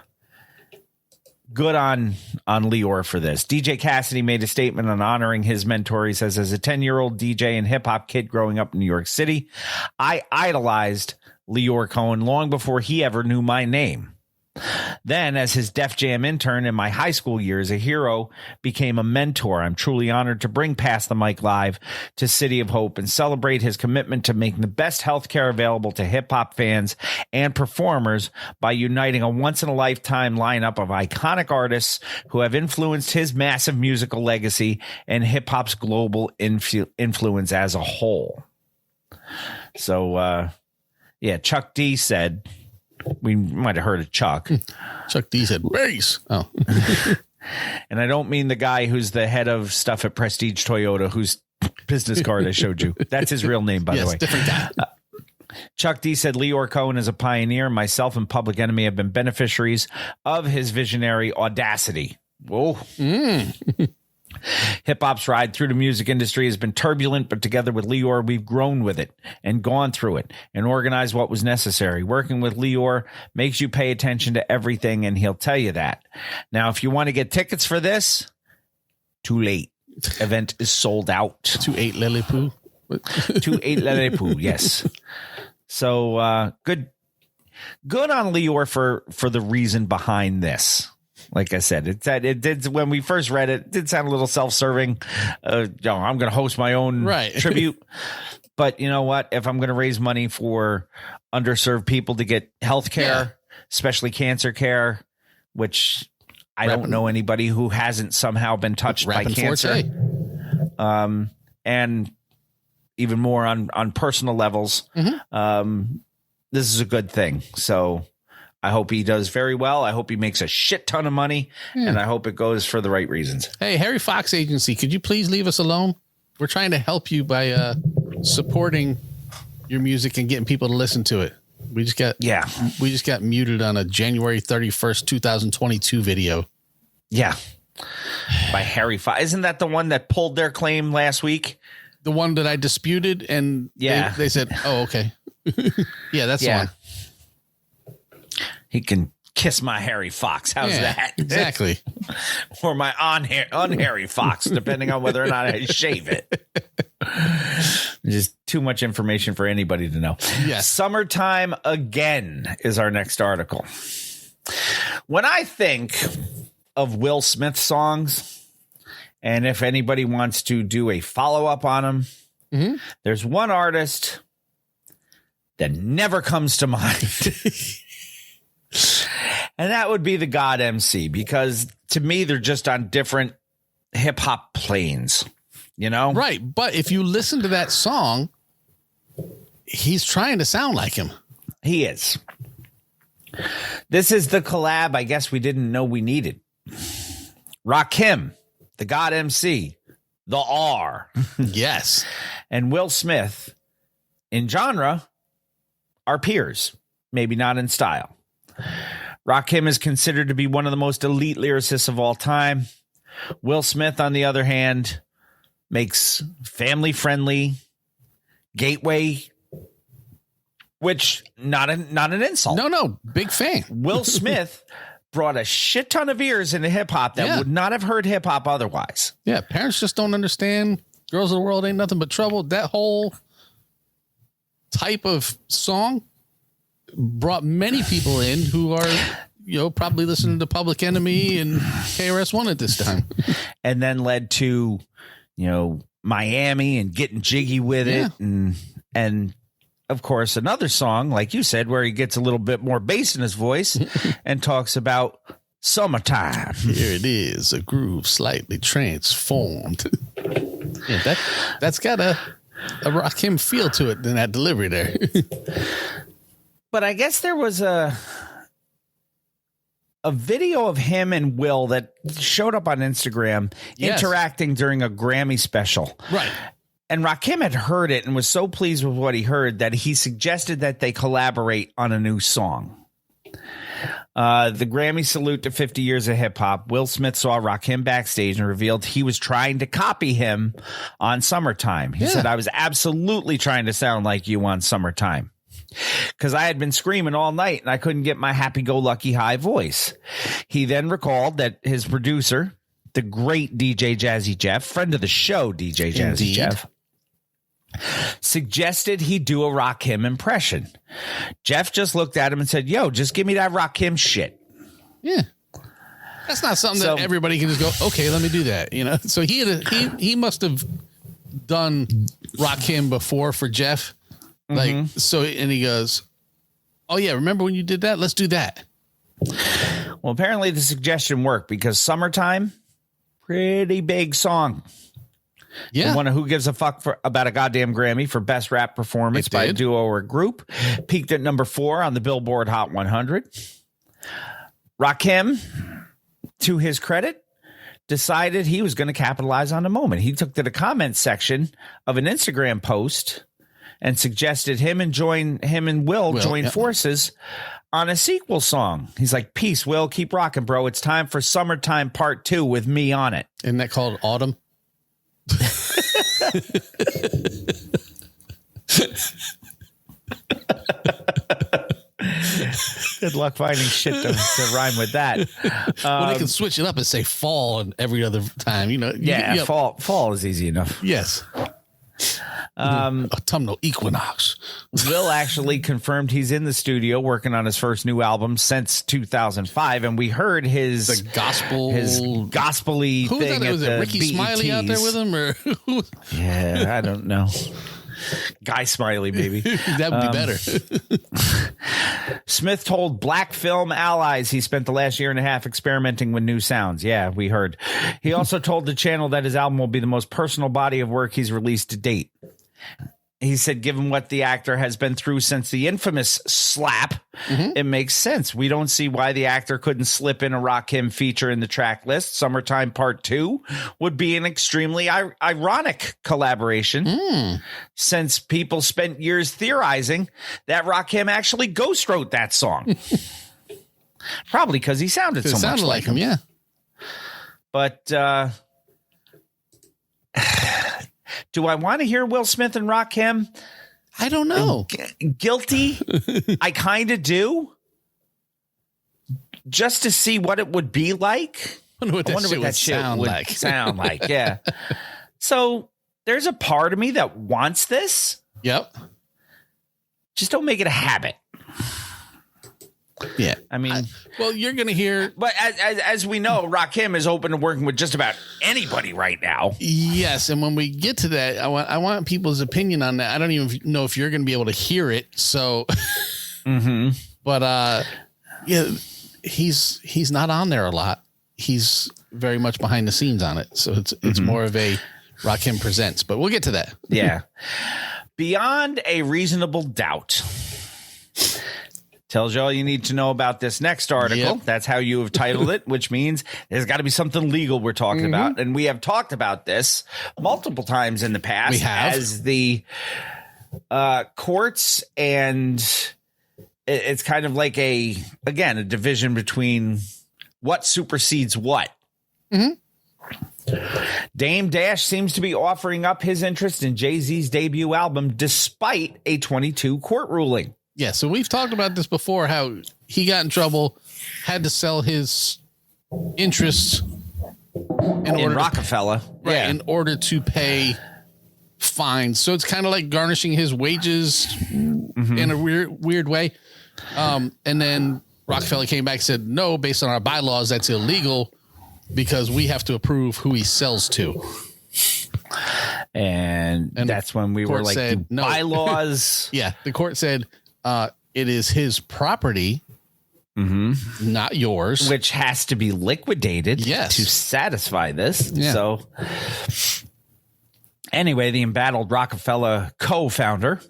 S1: good on Leor for this. DJ Cassidy made a statement on honoring his mentor. He says, as a 10-year-old DJ and hip hop kid growing up in New York City, I idolized Leor Cohen long before he ever knew my name. Then, as his Def Jam intern in my high school years, a hero became a mentor. I'm truly honored to bring Pass the Mic Live to City of Hope and celebrate his commitment to making the best healthcare available to hip-hop fans and performers by uniting a once-in-a-lifetime lineup of iconic artists who have influenced his massive musical legacy and hip-hop's global influence as a whole. So, Chuck D said... We might have heard of Chuck.
S5: Chuck D said, race. Oh.
S1: And I don't mean the guy who's the head of stuff at Prestige Toyota, whose business card I showed you. That's his real name, by the way.
S5: Different guy.
S1: Chuck D said, Leor Cohen is a pioneer. Myself and Public Enemy have been beneficiaries of his visionary audacity. Whoa. Hip-hop's ride through the music industry has been turbulent, but together with Leor, we've grown with it and gone through it and organized what was necessary. Working with Leor makes you pay attention to everything, and he'll tell you that. Now, if you want to get tickets for this, too late. Event is sold out.
S5: 2-8 Lily Poo.
S1: 2-8 Lily Poo, yes. So good on Leor for the reason behind this. Like I said, it did when we first read it, it did sound a little self-serving. I'm going to host my own tribute. But you know what? If I'm going to raise money for underserved people to get health care, especially cancer care, which I don't know anybody who hasn't somehow been touched by cancer. And even more on personal levels, this is a good thing. So I hope he does very well. I hope he makes a shit ton of money, and I hope it goes for the right reasons.
S5: Hey, Harry Fox Agency, could you please leave us alone? We're trying to help you by supporting your music and getting people to listen to it. We just got muted on a January 31st, 2022 video.
S1: Yeah. By Harry Fox. Isn't that the one that pulled their claim last week?
S5: The one that I disputed, and they said, oh, okay. Yeah, that's the one. He
S1: can kiss my Harry Fox. How's that?
S5: Exactly.
S1: Or my un-Harry Fox, depending on whether or not I shave it. Just too much information for anybody to know.
S5: Yes.
S1: Summertime again is our next article. When I think of Will Smith songs, and if anybody wants to do a follow-up on them, there's one artist that never comes to mind. And that would be the God MC, because to me, they're just on different hip hop planes, you know?
S5: Right. But if you listen to that song, he's trying to sound like him.
S1: He is. This is the collab I guess we didn't know we needed. Rakim, the God MC, the R.
S5: Yes.
S1: And Will Smith, in genre, are peers, maybe not in style. Rakim is considered to be one of the most elite lyricists of all time. Will Smith, on the other hand, makes family-friendly Gateway, which not an insult.
S5: No, big fan.
S1: Will Smith brought a shit ton of ears into hip-hop that would not have heard hip-hop otherwise.
S5: Yeah, parents just don't understand. Girls of the World Ain't Nothing But Trouble. That whole type of song brought many people in who are, probably listening to Public Enemy and KRS-One at this time.
S1: And then led to, Miami and Getting Jiggy with it. And of course, another song, like you said, where he gets a little bit more bass in his voice and talks about summertime.
S5: Here it is, a groove slightly transformed. Yeah, that's got a Rakim feel to it in that delivery there.
S1: But I guess there was a video of him and Will that showed up on Instagram interacting during a Grammy special.
S5: Right.
S1: And Rakim had heard it and was so pleased with what he heard that he suggested that they collaborate on a new song. The Grammy salute to 50 years of hip hop. Will Smith saw Rakim backstage and revealed he was trying to copy him on Summertime. He said, I was absolutely trying to sound like you on Summertime because I had been screaming all night and I couldn't get my happy-go-lucky high voice. He then recalled that his producer, the great DJ Jazzy Jeff, friend of the show, DJ Jazzy Jeff, suggested he do a Rakim impression. Jeff just looked at him and said, yo, just give me that Rakim shit.
S5: Yeah. That's not something that everybody can just go, okay, let me do that. So he must have done Rakim before for Jeff. And he goes, oh yeah, remember when you did that? Let's do that.
S1: Well, apparently the suggestion worked because Summertime, pretty big song.
S5: Yeah.
S1: One of Who Gives a Fuck about a Goddamn Grammy for Best Rap Performance by a duo or a group. Peaked at number 4 on the Billboard Hot 100. Rakim, to his credit, decided he was going to capitalize on the moment. He took to the comment section of an Instagram post and suggested him and Will join forces on a sequel song. He's like, peace, Will. Keep rocking, bro. It's time for Summertime Part 2 with me on it.
S5: Isn't that called Autumn?
S1: Good luck finding shit to rhyme with that.
S5: Well, they can switch it up and say fall every other time.
S1: Fall is easy enough.
S5: Yes. Autumnal equinox.
S1: Will actually confirmed he's in the studio working on his first new album since 2005, and we heard his gospel-y
S5: who
S1: thing.
S5: Was it Ricky
S1: BETs.
S5: Smiley out there with him, or
S1: yeah, I don't know. Guy Smiley, baby.
S5: That would be better.
S1: Smith told Black Film Allies he spent the last year and a half experimenting with new sounds. Yeah, we heard. He also told the channel that his album will be the most personal body of work he's released to date. He said, given what the actor has been through since the infamous slap, it makes sense. We don't see why the actor couldn't slip in a Rakim feature in the track list. Summertime Part 2 would be an extremely ironic collaboration since people spent years theorizing that Rakim actually ghost wrote that song. Probably because he sounded so much like him.
S5: Yeah.
S1: But do I want to hear Will Smith and Rakim?
S5: I don't know.
S1: Guilty. I kind of do. Just to see what it would be like.
S5: I wonder what that shit would
S1: sound like. Yeah. So there's a part of me that wants this.
S5: Yep.
S1: Just don't make it a habit.
S5: Yeah.
S1: I mean,
S5: you're going to hear.
S1: But as we know, Rakim is open to working with just about anybody right now.
S5: Yes. And when we get to that, I want people's opinion on that. I don't even know if you're going to be able to hear it. So, but yeah, he's not on there a lot. He's very much behind the scenes on it. So it's more of a Rakim presents, but we'll get to that.
S1: Yeah. Beyond a reasonable doubt. Tells you all you need to know about this next article. Yep. That's how you have titled it, which means there's got to be something legal we're talking about. And we have talked about this multiple times in the past.
S5: We have.
S1: As the courts, and it's kind of like a division between what supersedes what. Dame Dash seems to be offering up his interest in Jay-Z's debut album despite a 22 court ruling.
S5: Yeah, so we've talked about this before, how he got in trouble, had to sell his interests in
S1: Rockefeller.
S5: In order to pay fines. So it's kind of like garnishing his wages in a weird way. And then Rockefeller came back and said, no, based on our bylaws, that's illegal because we have to approve who he sells to.
S1: And that's when we were like,
S5: said, no.
S1: bylaws.
S5: Yeah. The court said it is his property, not yours.
S1: Which has to be liquidated
S5: Yes.
S1: to satisfy this.
S5: Yeah.
S1: So anyway, the embattled Rockefeller co-founder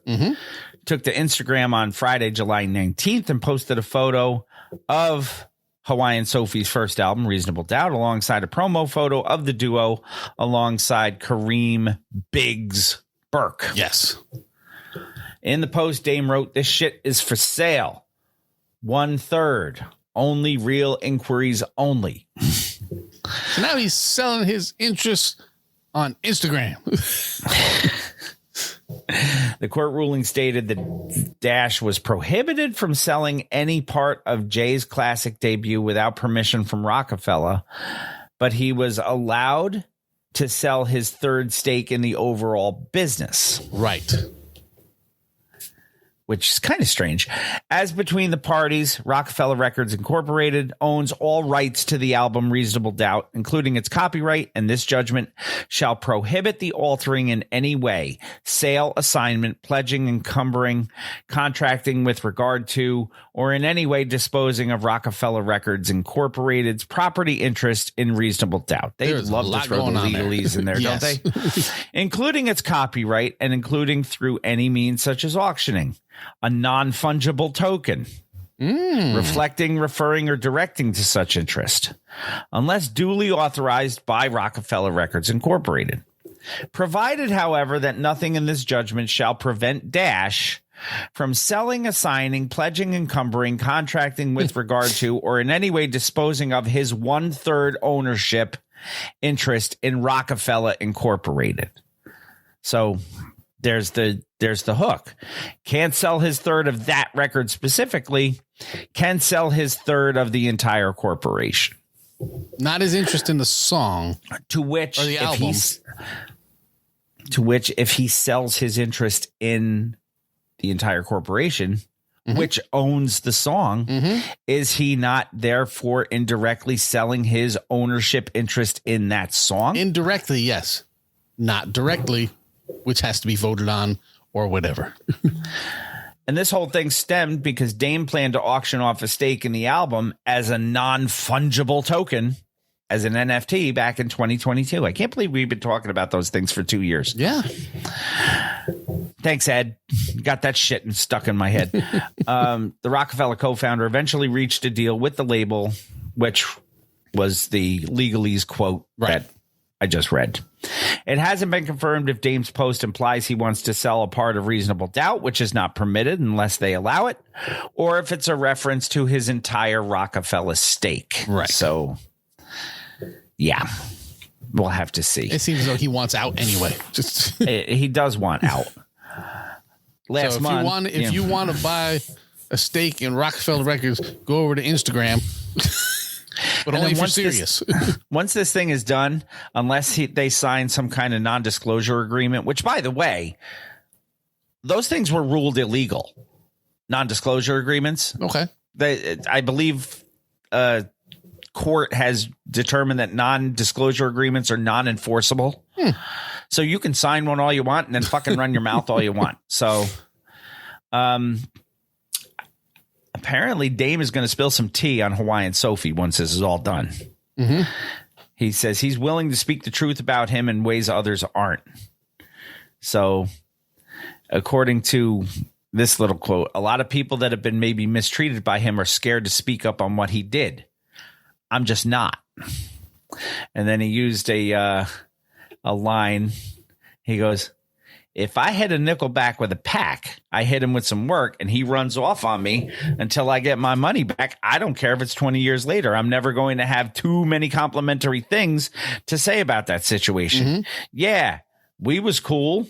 S1: took to Instagram on Friday, July 19th and posted a photo of Hawaiian Sophie's first album, Reasonable Doubt, alongside a promo photo of the duo alongside Kareem Biggs Burke.
S5: Yes.
S1: In the post, Dame wrote, "This shit is for sale. 1/3. Only real inquiries only."
S5: So now he's selling his interest on Instagram.
S1: The court ruling stated that Dash was prohibited from selling any part of Jay's classic debut without permission from Rockefeller, but he was allowed to sell his third stake in the overall business.
S5: Right.
S1: Which is kind of strange. As between the parties, Rockefeller Records Incorporated owns all rights to the album Reasonable Doubt, including its copyright, and this judgment shall prohibit the altering in any way, sale, assignment, pledging, encumbering, contracting with regard to, or in any way disposing of Rockefeller Records Incorporated's property interest in Reasonable Doubt. They
S5: There's a
S1: love to
S5: lot
S1: throw the
S5: going on there.
S1: legalese in there,
S5: Yes.
S1: don't they? Including its copyright and including through any means such as auctioning. A non-fungible token, reflecting, referring, or directing to such interest, unless duly authorized by Rockefeller Records Incorporated. Provided, however, that nothing in this judgment shall prevent Dash from selling, assigning, pledging, encumbering, contracting with regard to, or in any way disposing of his 1/3 ownership interest in Rockefeller Incorporated. So there's the hook. Can't sell his third of that record specifically, can sell his third of the entire corporation.
S5: Not his interest in the song.
S1: To which,
S5: Or the album.
S1: If he sells his interest in the entire corporation, which owns the song, is he not therefore indirectly selling his ownership interest in that song?
S5: Indirectly, yes. Not directly, which has to be voted on or whatever.
S1: And this whole thing stemmed because Dame planned to auction off a stake in the album as a non-fungible token, as an NFT back in 2022. I can't believe we've been talking about those things for 2 years.
S5: Yeah.
S1: Thanks, Ed. Got that shit and stuck in my head. The Rockefeller co-founder eventually reached a deal with the label, which was the legalese quote that I just read. It hasn't been confirmed if Dame's post implies he wants to sell a part of Reasonable Doubt, which is not permitted unless they allow it, or if it's a reference to his entire Rockefeller stake.
S5: Right.
S1: So, yeah, we'll have to see.
S5: It seems as though he wants out anyway. Just
S1: He does want out. Last
S5: so if
S1: month,
S5: you want to buy a stake in Rockefeller Records, go over to Instagram. But only if you're serious.
S1: Once this thing is done, unless they sign some kind of non-disclosure agreement, which, by the way, those things were ruled illegal. Non-disclosure agreements.
S5: Okay.
S1: I believe court has determined that non-disclosure agreements are non-enforceable. So you can sign one all you want and then fucking run your mouth all you want. So apparently Dame is going to spill some tea on Hawaiian Sophie once this is all done. He says he's willing to speak the truth about him in ways others aren't. So according to this little quote, a lot of people that have been maybe mistreated by him are scared to speak up on what he did. I'm just not. And then he used a line. He goes, if I hit a Nickelback with a pack, I hit him with some work and he runs off on me until I get my money back. I don't care if it's 20 years later. I'm never going to have too many complimentary things to say about that situation. Yeah, we was cool,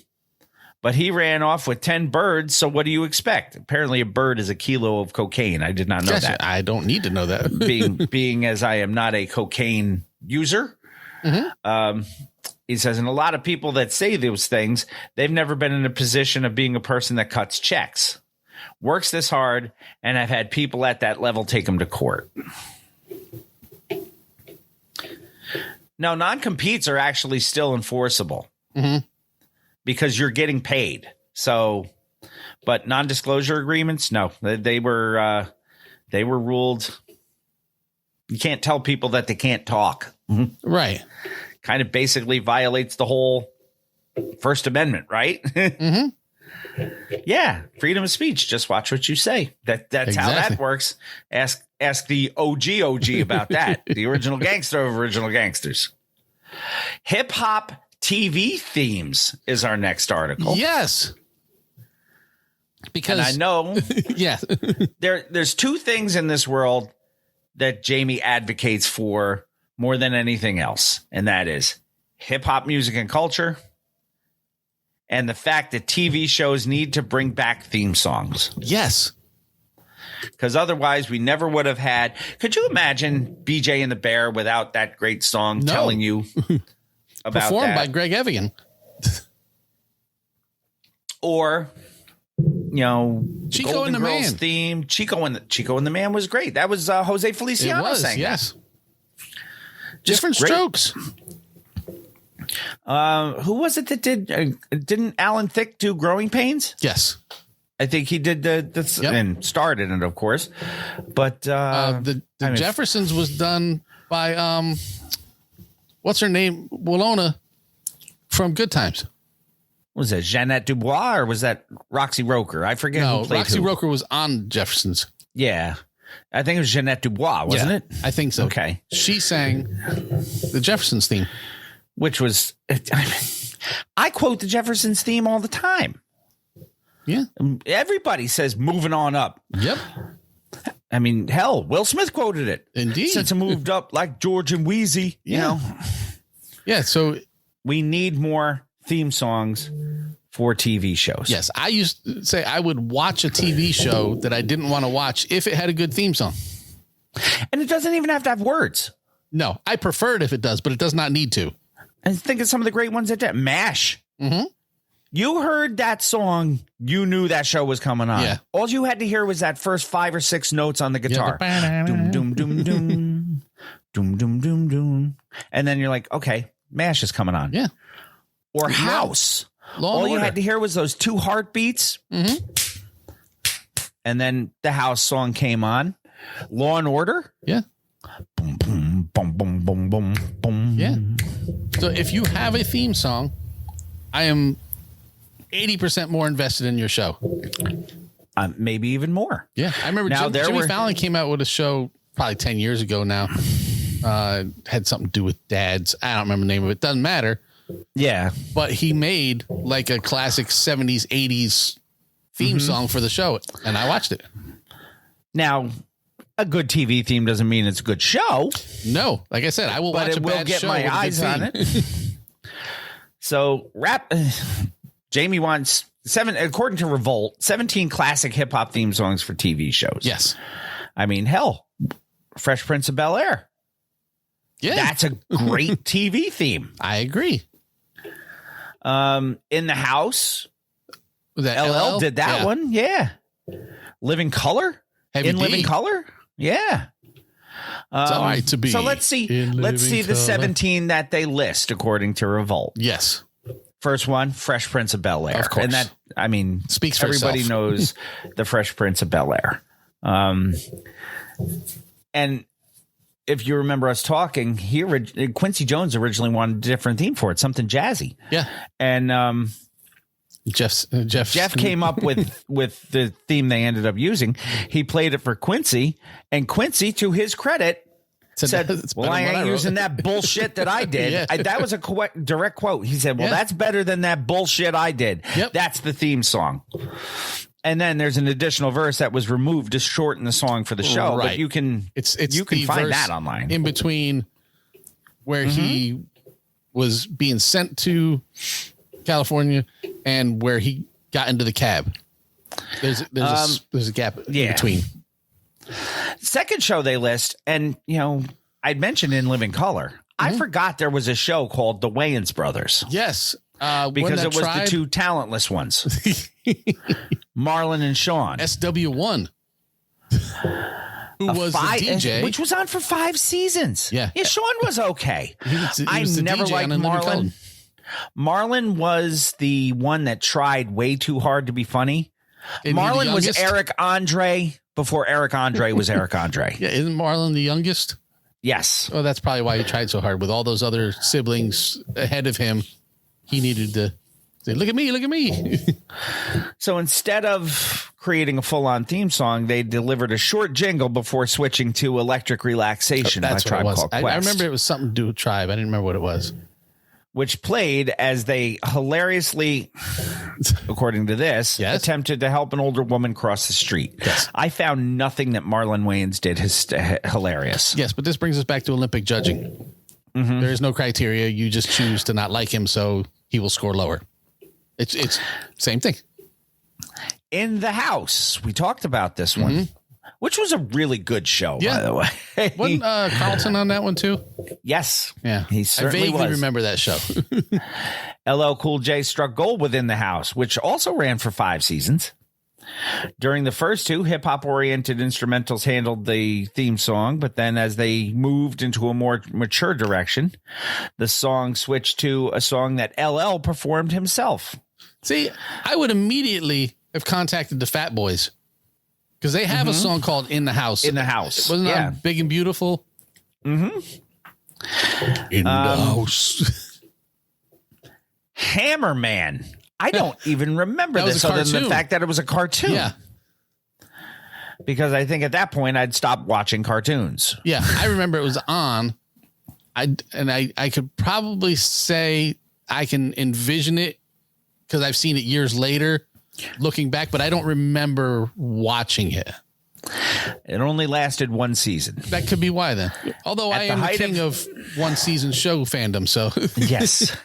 S1: but he ran off with 10 birds. So what do you expect? Apparently a bird is a kilo of cocaine. I did not know that.
S5: I don't need to know that.
S1: being as I am not a cocaine user. He says, and a lot of people that say those things, they've never been in a position of being a person that cuts checks, works this hard, and have had people at that level take them to court. Now, non-competes are actually still enforceable because you're getting paid. So, but non-disclosure agreements, no, they were ruled. You can't tell people that they can't talk.
S5: Right.
S1: Kind of basically violates the whole First Amendment, right? Yeah, freedom of speech. Just watch what you say. That's
S5: Exactly.
S1: how that works. Ask the OG about that. The original gangster of original gangsters. Hip hop TV themes is our next article.
S5: Yes. Because
S1: And I know
S5: yeah.
S1: there's two things in this world that Jamie advocates for more than anything else, and that is hip hop music and culture, and the fact that TV shows need to bring back theme songs.
S5: Yes.
S1: Because otherwise we never would have had. Could you imagine BJ and the Bear without that great song telling you about
S5: Performed
S1: that?
S5: by Greg Evigan.
S1: Or,
S5: Chico
S1: Golden
S5: and the
S1: Girls
S5: Man.
S1: theme. Chico and the Man was great. That was Jose Feliciano
S5: It was,
S1: saying
S5: yes.
S1: that.
S5: Different
S1: great.
S5: strokes.
S1: Who was it that did? Didn't Alan Thicke do Growing Pains?
S5: Yes.
S1: I think he did and started it, of course. But
S5: The Jeffersons was done by what's her name? Willona from Good Times.
S1: was that Jeanette Dubois or was that Roxy Roker? I forget.
S5: No,
S1: who played
S5: Roxy
S1: who.
S5: Roker was on Jeffersons.
S1: Yeah, I think it was Jeanette Dubois, wasn't it?
S5: I think so.
S1: Okay,
S5: She sang the Jeffersons theme.
S1: which was I quote the Jeffersons theme all the time.
S5: Yeah.
S1: Everybody says "moving on up."
S5: Yep.
S1: I mean, hell, Will Smith quoted it.
S5: Indeed.
S1: Since I moved up like George and Wheezy, you know,
S5: Yeah. So
S1: we need more theme songs for TV shows.
S5: yes, I used to say I would watch a TV show that I didn't want to watch if it had a good theme song.
S1: And it doesn't even have to have words.
S5: No, I prefer it if it does, but it does not need to.
S1: And think of some of the great ones that did. MASH.
S5: Mm-hmm.
S1: You heard that song, you knew that show was coming on.
S5: Yeah.
S1: All you had to hear was that first 5 or 6 notes on the guitar. Doom, doom, doom, doom. Doom, doom, doom, doom. And then you're like, okay, MASH is coming on.
S5: Yeah.
S1: Or House.
S5: Law and
S1: All you
S5: Order.
S1: had to hear was those 2 heartbeats.
S5: Mm-hmm.
S1: And then the House song came on. Law and Order.
S5: Yeah.
S1: Boom, boom, boom, boom, boom, boom, boom.
S5: Yeah. So if you have a theme song, I am 80% more invested in your show.
S1: Maybe even more.
S5: Yeah. I remember
S1: Now, there
S5: Jimmy
S1: were-
S5: Fallon came out with a show probably 10 years ago now. Had something to do with dads. I don't remember the name of it. Doesn't matter.
S1: Yeah.
S5: But he made like a classic 70s, 80s theme song for the show. And I watched it.
S1: Now, a good TV theme doesn't mean it's a good show,
S5: No, like I said, I will
S1: but
S5: watch
S1: it
S5: a
S1: will
S5: bad
S1: get
S5: show
S1: my
S5: with a good
S1: eyes on
S5: theme.
S1: it. So, Jamie wants according to Revolt, 17 classic hip hop theme songs for TV shows.
S5: Yes.
S1: I mean, hell, Fresh Prince of Bel-Air.
S5: Yeah.
S1: That's a great TV theme.
S5: I agree.
S1: In the House,
S5: Was that
S1: LL did that
S5: Yeah.
S1: one. Yeah. Living Color?
S5: Heavy
S1: In
S5: D.
S1: Living Color? Yeah.
S5: It's all right to be.
S1: So let's see.
S5: in
S1: Let's see
S5: living
S1: the
S5: color.
S1: 17 that they list according to Revolt.
S5: Yes.
S1: First one, Fresh Prince of Bel-Air.
S5: Of course.
S1: And that, I mean,
S5: Speaks for
S1: everybody
S5: itself.
S1: knows the Fresh Prince of Bel-Air. And if you remember us talking, Quincy Jones originally wanted a different theme for it, something jazzy.
S5: Yeah.
S1: And
S5: Jeff
S1: came up with the theme they ended up using. He played it for Quincy, and Quincy, to his credit, said,
S5: "It's
S1: well,
S5: better
S1: I
S5: than what
S1: ain't
S5: I wrote."
S1: using that bullshit that I did.
S5: Yeah.
S1: That was a direct quote. He said, well,
S5: Yeah.
S1: that's better than that bullshit I did.
S5: Yep.
S1: That's the theme song. And then there's an additional verse that was removed to shorten the song for the show.
S5: Right.
S1: But you can
S5: It's
S1: you can
S5: the
S1: find
S5: verse
S1: that online.
S5: in between where he was being sent to California and where he got into the cab. There's a gap in between.
S1: Second show they list, and I'd mentioned In Living Color. I forgot there was a show called The Wayans Brothers.
S5: Yes.
S1: Because it was the two talentless ones. Marlon and Sean.
S5: SW1. Who was the DJ.
S1: Which was on for 5 seasons.
S5: Yeah.
S1: Sean was okay.
S5: He was the
S1: never
S5: DJ
S1: liked
S5: on Unlimited
S1: Marlon. Marlon was the one that tried way too hard to be funny. Marlon was Eric Andre before Eric Andre was Eric Andre.
S5: Yeah, isn't Marlon the youngest?
S1: Yes.
S5: Oh, that's probably why he tried so hard. With all those other siblings ahead of him, he needed to say, look at me, look at me.
S1: So instead of creating a full-on theme song, they delivered a short jingle before switching to Electric Relaxation by Tribe Called Quest.
S5: I remember it was something to do with Tribe. I didn't remember what it was.
S1: Which played as they hilariously, according to this, attempted to help an older woman cross the street.
S5: Yes.
S1: I found nothing that Marlon Wayans did hilarious.
S5: Yes, but this brings us back to Olympic judging. Mm-hmm. There is no criteria. You just choose to not like him, so he will score lower. It's same thing.
S1: In the House, we talked about this one, which was a really good show, by the way.
S5: Wasn't Carlton on that one too?
S1: Yes.
S5: Yeah.
S1: He certainly
S5: I vaguely remember that show.
S1: LL Cool J struck gold with In the House, which also ran for 5 seasons. During the first 2, hip-hop-oriented instrumentals handled the theme song, but then as they moved into a more mature direction, the song switched to a song that LL performed himself.
S5: See, I would immediately have contacted the Fat Boys because they have a song called In the House.
S1: In the House.
S5: Wasn't that Big and Beautiful? Mm-hmm. In the House.
S1: Hammerman. I don't even remember this other than the fact that it was a cartoon.
S5: Yeah.
S1: Because I think at that point I'd stopped watching cartoons.
S5: Yeah, I remember it was on. I could probably say I can envision it because I've seen it years later looking back, but I don't remember watching it.
S1: It only lasted 1 season.
S5: That could be why then. Although I am the king of 1 season show fandom, so.
S1: Yes.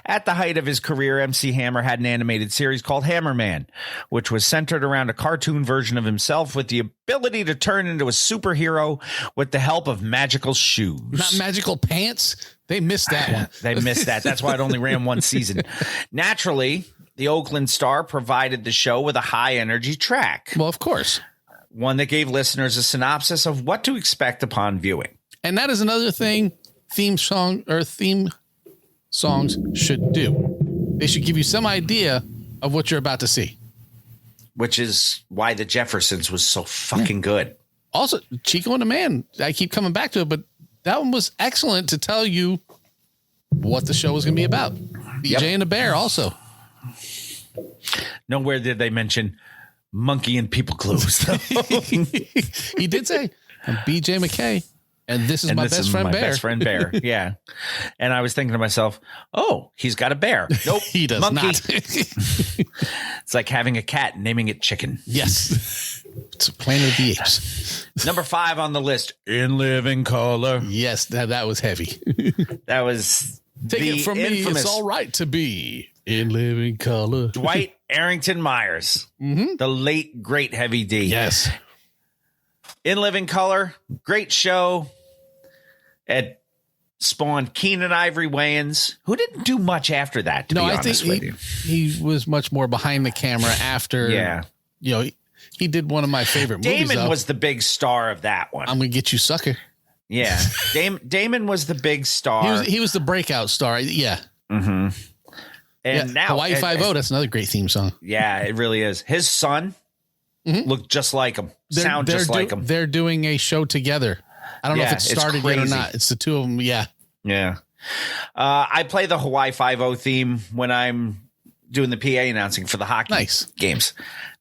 S1: At the height of his career, MC Hammer had an animated series called Hammerman, which was centered around a cartoon version of himself with the ability to turn into a superhero with the help of magical shoes.
S5: Not magical pants? They missed that one.
S1: They missed that. That's why it only ran 1 season. Naturally, the Oakland Star provided the show with a high-energy track.
S5: Well, of course.
S1: One that gave listeners a synopsis of what to expect upon viewing.
S5: And that is another thing theme songs should do. They should give you some idea of what you're about to see.
S1: Which is why The Jeffersons was so fucking good.
S5: Also, Chico and the Man. I keep coming back to it, but that one was excellent to tell you what the show was going to be about. BJ and the Bear also.
S1: Nowhere did they mention Monkey and People Clues.
S5: He did say, I'm BJ McKay, and this is my best friend Bear.
S1: Best friend Bear, yeah. And I was thinking to myself, oh, he's got a bear. Nope,
S5: he does
S1: monkey.
S5: not.
S1: It's like having a cat and naming it Chicken.
S5: Yes. It's Planet of the Apes.
S1: Number 5 on the list, In Living Color.
S5: Yes, that was heavy.
S1: That was
S5: Take it from me, it's all right to be in living color.
S1: Dwight Arrington Myers, the late, great Heavy D.
S5: Yes.
S1: In Living Color, great show. It spawned Keenan Ivory Wayans, who didn't do much after that, to be honest with you.
S5: He was much more behind the camera after.
S1: Yeah.
S5: You know, he did one of my favorite movies.
S1: Damon was the big star of that one.
S5: I'm going to get you, sucker.
S1: Yeah. Damon was the big star.
S5: He was the breakout star. Yeah.
S1: Mm-hmm. And now
S5: Hawaii Five-0, that's another great theme song.
S1: Yeah, it really is. His son looked just like him. Sound just like him.
S5: They're doing a show together. I don't know if it started yet or not. It's the two of them. Yeah.
S1: Yeah. I play the Hawaii Five-0 theme when I'm doing the PA announcing for the hockey games,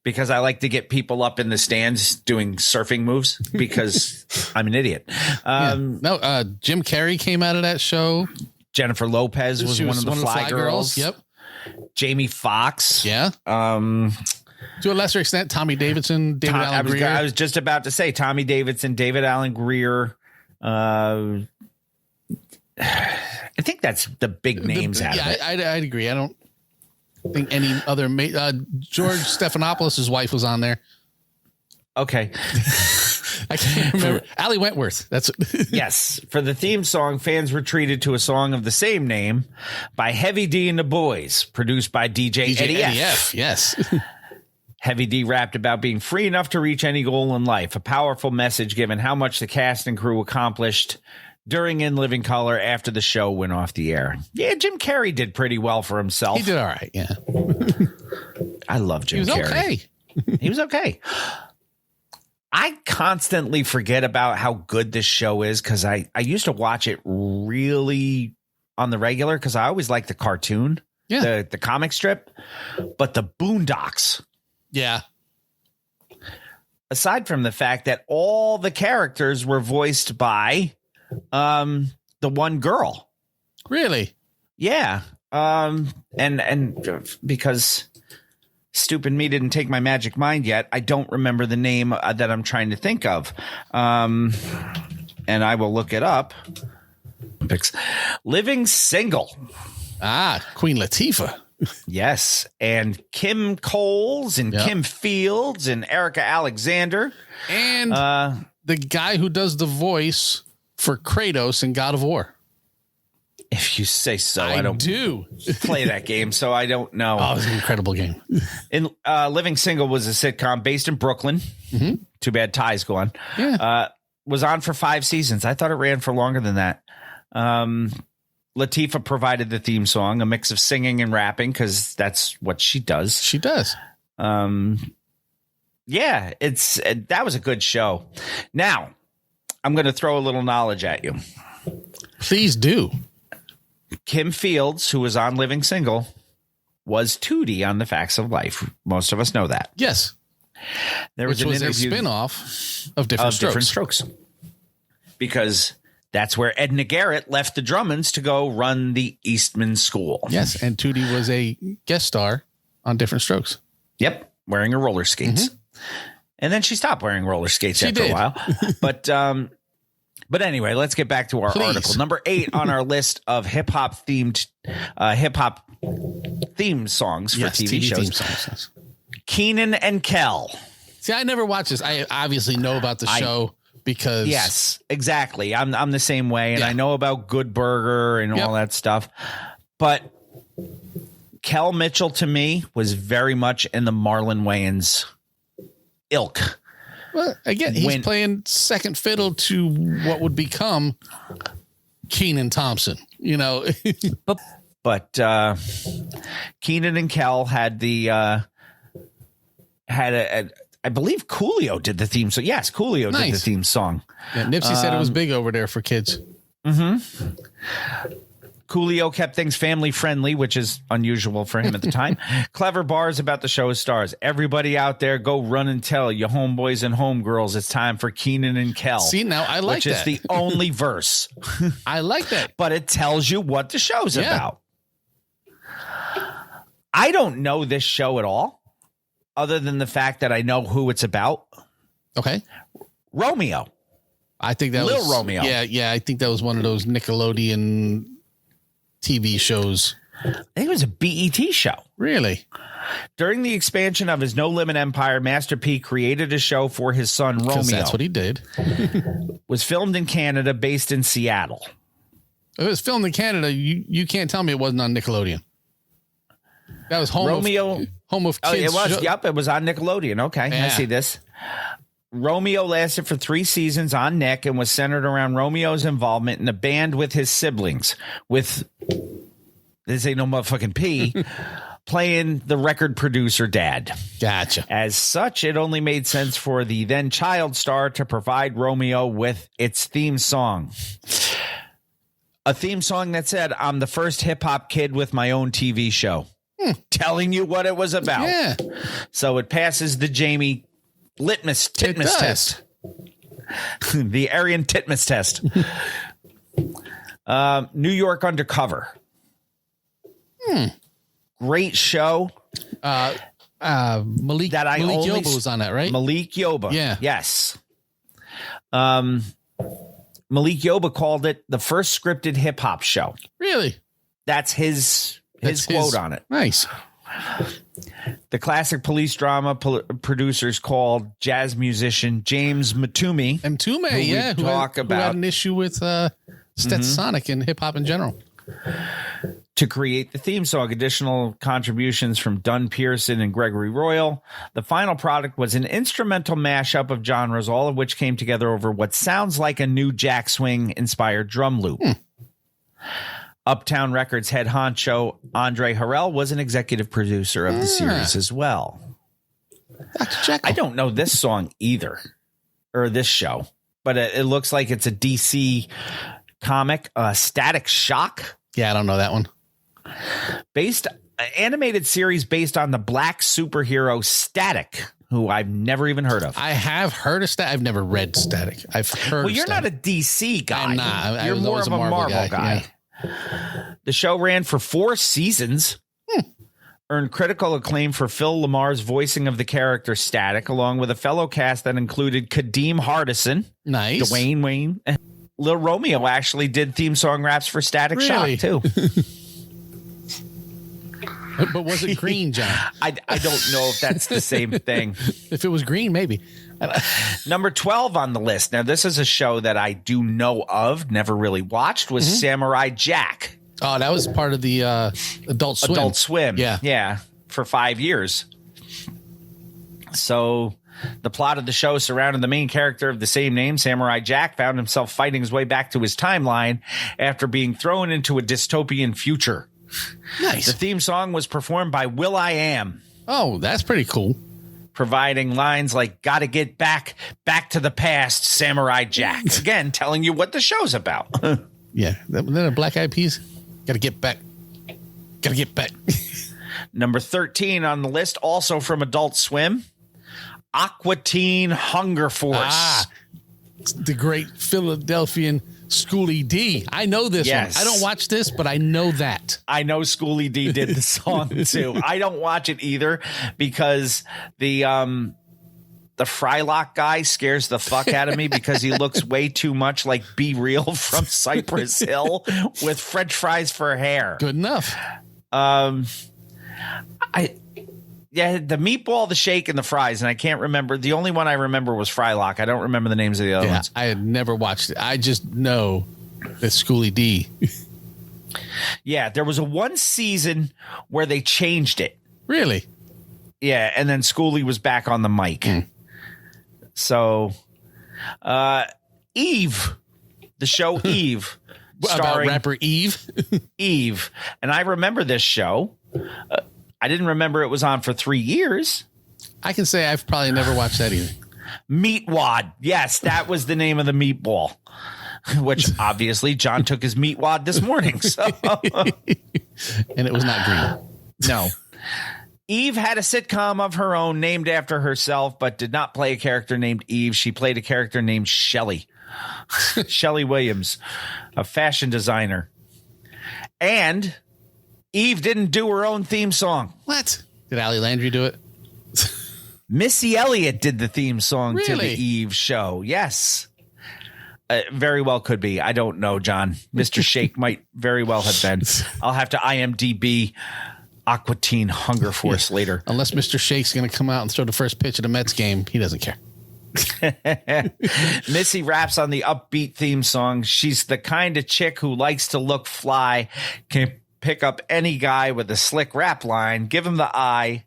S1: because I like to get people up in the stands doing surfing moves because I'm an idiot.
S5: Jim Carrey came out of that show.
S1: Jennifer Lopez was one of the Fly Girls.
S5: Yep.
S1: Jamie Foxx.
S5: Yeah. To a lesser extent, Tommy Davidson, David Allen Greer.
S1: I was just about to say Tommy Davidson, David Allen Greer. I think that's the big names out of it.
S5: I'd agree. I don't think any other George Stephanopoulos' wife was on there.
S1: Okay.
S5: I can't remember. Allie Wentworth. That's
S1: Yes. For the theme song, fans were treated to a song of the same name by Heavy D and the Boys, produced by DJ Eddie F.
S5: Yes.
S1: Heavy D rapped about being free enough to reach any goal in life, a powerful message given how much the cast and crew accomplished during In Living Color after the show went off the air. Yeah, Jim Carrey did pretty well for himself.
S5: He did all right, yeah.
S1: I love Jim
S5: He was
S1: Carrey.
S5: okay.
S1: He was okay. I constantly forget about how good this show is because I used to watch it really on the regular because I always liked the cartoon, the comic strip, but the Boondocks.
S5: Yeah.
S1: Aside from the fact that all the characters were voiced by the one girl.
S5: Really?
S1: Yeah. And because stupid me didn't take my magic mind yet, I don't remember the name that I'm trying to think of. And I will look it up. Living Single.
S5: Queen Latifah.
S1: Yes. And Kim Coles and Kim Fields and Erica Alexander.
S5: And the guy who does the voice for Kratos in God of War.
S1: If you say so.
S5: I don't
S1: play that game, so I don't know.
S5: Oh, it was an incredible game.
S1: In Living Single was a sitcom based in Brooklyn. Mm-hmm. Too bad Ty's gone.
S5: Yeah.
S1: Was on for 5 seasons. I thought it ran for longer than that. Latifah provided the theme song, a mix of singing and rapping, because that's what she does.
S5: She does.
S1: Yeah, that was a good show. Now, I'm going to throw a little knowledge at you.
S5: Please do.
S1: Kim Fields, who was on Living Single, was Tootie on The Facts of Life. Most of us know that.
S5: Yes.
S1: There was
S5: Which
S1: an
S5: was
S1: interview
S5: a spinoff of Different Strokes.
S1: Because that's where Edna Garrett left the Drummonds to go run the Eastman School.
S5: Yes, and Tootie was a guest star on Different Strokes.
S1: Yep, wearing her roller skates. Mm-hmm. And then she stopped wearing roller skates after a while. But anyway, let's get back to our article. Number 8 on our list of hip hop theme songs for TV shows. Theme songs. Kenan and Kel.
S5: See, I never watched this. I obviously know about the show because
S1: yes, exactly. I'm the same way, and I know about Good Burger and all that stuff. But Kel Mitchell to me was very much in the Marlon Wayans ilk.
S5: Well, again, he's playing second fiddle to what would become Kenan Thompson, you know.
S1: but Kenan and Kel had I believe Coolio did the theme song. Yes, Coolio did the theme song.
S5: Yeah, Nipsey said it was big over there for kids.
S1: Mm-hmm. Coolio kept things family friendly, which is unusual for him at the time. Clever bars about the show's stars. Everybody out there, go run and tell your homeboys and homegirls it's time for Kenan and Kel.
S5: See, now I like that.
S1: Which is the only verse.
S5: I like that.
S1: But it tells you what the show's about. I don't know this show at all, other than the fact that I know who it's about.
S5: Okay.
S1: Romeo.
S5: I think that
S1: Lil Romeo.
S5: Yeah. I think that was one of those Nickelodeon TV shows.
S1: I think it was a BET show.
S5: Really?
S1: During the expansion of his No Limit empire, Master P created a show for his son Romeo.
S5: That's what he did.
S1: Was filmed in Canada, based in Seattle.
S5: If it was filmed in Canada, you can't tell me it wasn't on Nickelodeon. That was home of kids.
S1: It was. Yep, it was on Nickelodeon. Okay, I see this. Romeo lasted for 3 seasons on Nick and was centered around Romeo's involvement in a band with his siblings, with, this ain't no motherfucking P, playing the record producer dad.
S5: Gotcha.
S1: As such, it only made sense for the then child star to provide Romeo with its theme song. A theme song that said, "I'm the first hip hop kid with my own TV show." Telling you what it was about.
S5: Yeah.
S1: So it passes the Jamie Titmus Test. The Aryan Titmus Test. New York Undercover. Great show.
S5: Malik Yoba was on that, right?
S1: Malik Yoba.
S5: Yeah.
S1: Yes. Malik Yoba called it the first scripted hip hop show.
S5: Really?
S1: That's his quote on it.
S5: Nice.
S1: The classic police drama producers called jazz musician James Mtume.
S5: Mtume, who had an issue with Stetsasonic and hip hop in general.
S1: To create the theme song. Additional contributions from Dunn Pearson and Gregory Royal. The final product was an instrumental mashup of genres, all of which came together over what sounds like a new jack swing inspired drum loop. Uptown Records head honcho Andre Harrell was an executive producer of the series as well. I don't know this song either, or this show, but it looks like it's a DC comic, Static Shock.
S5: Yeah, I don't know that one.
S1: Animated series based on the black superhero Static, who I've never even heard of.
S5: I have heard of Static. I've never read Static. I've heard.
S1: Well, you're
S5: Static.
S1: not a DC guy.
S5: I'm not.
S1: You're more of a Marvel guy.
S5: Yeah.
S1: The show ran for 4 seasons. Earned critical acclaim for Phil Lamar's voicing of the character Static, along with a fellow cast that included Kadeem Hardison,
S5: nice,
S1: Dwayne Wayne, and Lil Romeo actually did theme song raps for Static Shock too.
S5: But was it green, John?
S1: I don't know if that's the same thing.
S5: If it was green, maybe.
S1: Number 12 on the list. Now, this is a show that I do know of, never really watched, was Samurai Jack.
S5: Oh, that was part of the Adult Swim.
S1: Adult Swim.
S5: Yeah.
S1: Yeah. For 5 years. So the plot of the show surrounding the main character of the same name, Samurai Jack, found himself fighting his way back to his timeline after being thrown into a dystopian future.
S5: Nice.
S1: The theme song was performed by Will.i.am.
S5: Oh, that's pretty cool.
S1: Providing lines like, gotta get back to the past, Samurai Jack. Again, telling you what the show's about.
S5: Yeah. Then a Black Eyed Peas. Gotta get back. Gotta get back.
S1: Number 13 on the list, also from Adult Swim, Aqua Teen Hunger Force.
S5: The great Philadelphian Schoolie D. I know this one. I don't watch this, but I know that.
S1: I know Schoolie D did the song too. I don't watch it either because the Frylock guy scares the fuck out of me because he looks way too much like Be Real from Cypress Hill with French fries for hair.
S5: Good enough.
S1: The meatball, the shake, and the fries, and I can't remember. The only one I remember was Frylock. I don't remember the names of the other ones.
S5: I had never watched it. I just know that Schoolie D.
S1: Yeah, there was one season where they changed it.
S5: Really?
S1: Yeah, and then Schoolie was back on the mic. So, Eve, the show Eve,
S5: starring rapper Eve.
S1: Eve, and I remember this show. I didn't remember it was on for 3 years.
S5: I can say I've probably never watched that either.
S1: Meatwad. Yes, that was the name of the meatball, which obviously John took his meatwad this morning. So.
S5: And it was not green.
S1: No. Eve had a sitcom of her own named after herself, but did not play a character named Eve. She played a character named Shelley. Shelley Williams, a fashion designer. And Eve didn't do her own theme song.
S5: What? Did Allie Landry do it?
S1: Missy Elliott did the theme song to the
S5: Really?
S1: Eve show. Yes. Very well could be. I don't know, John. Mr. Shake might very well have been. I'll have to IMDb Aqua Teen Hunger Force later.
S5: Unless Mr. Shake's going to come out and throw the first pitch of the Mets game, he doesn't care.
S1: Missy raps on the upbeat theme song. She's the kind of chick who likes to look fly, can pick up any guy with a slick rap line, give him the eye,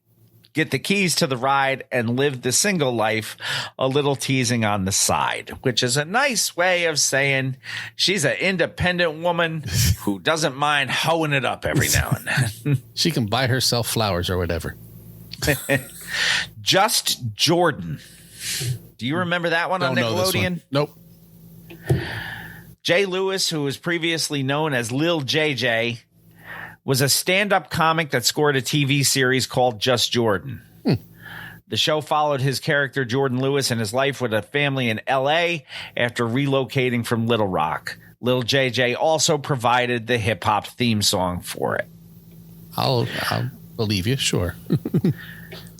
S1: get the keys to the ride, and live the single life, a little teasing on the side, which is a nice way of saying she's an independent woman who doesn't mind hoeing it up every now and then.
S5: She can buy herself flowers or whatever.
S1: Just Jordan. Do you remember that one on
S5: Don't know this
S1: Nickelodeon?
S5: one. Nope.
S1: Jay Lewis, who was previously known as Lil JJ, was a stand-up comic that scored a TV series called Just Jordan. The show followed his character Jordan Lewis and his life with a family in L.A. after relocating from Little Rock. Lil JJ also provided the hip-hop theme song for it.
S5: I'll believe you, sure.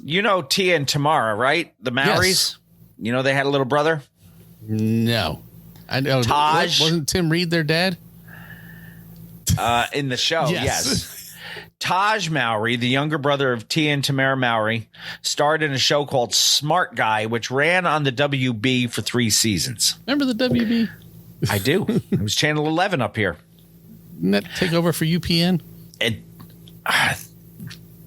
S1: You know Tia and Tamara, right? The Maoris?
S5: Yes.
S1: You know they had a little brother?
S5: No. I know.
S1: Taj.
S5: Wasn't Tim Reed their dad?
S1: In the show,
S5: Yes.
S1: yes. Taj Mowry, the younger brother of Tia and Tamara Mowry, starred in a show called Smart Guy, which ran on the WB for 3 seasons.
S5: Remember the WB?
S1: I do. It was Channel 11 up here.
S5: Didn't that take over for UPN?
S1: I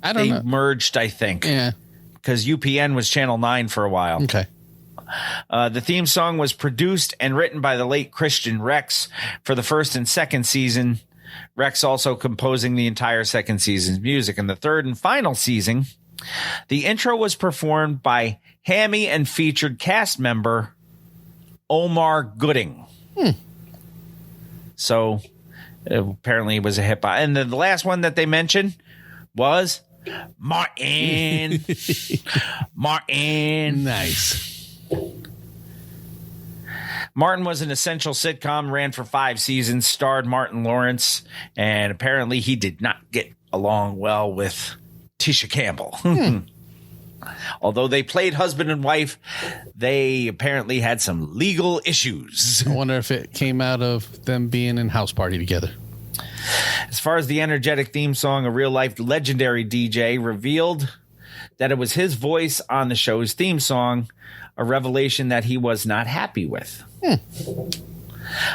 S5: don't
S1: they
S5: know.
S1: merged, I think.
S5: Yeah.
S1: Because UPN was Channel 9 for a while.
S5: Okay.
S1: The theme song was produced and written by the late Christian Rex for the first and second season. Rex also composing the entire second season's music. In the third and final season, the intro was performed by Hammy and featured cast member Omar Gooding. So apparently it was a hip hop. And the last one that they mentioned was Martin. Martin.
S5: Nice.
S1: Martin was an essential sitcom, ran for 5 seasons, starred Martin Lawrence, and apparently he did not get along well with Tisha Campbell. Although they played husband and wife, they apparently had some legal issues.
S5: I wonder if it came out of them being in House Party together.
S1: As far as the energetic theme song, a real-life legendary DJ revealed that it was his voice on the show's theme song, a revelation that he was not happy with.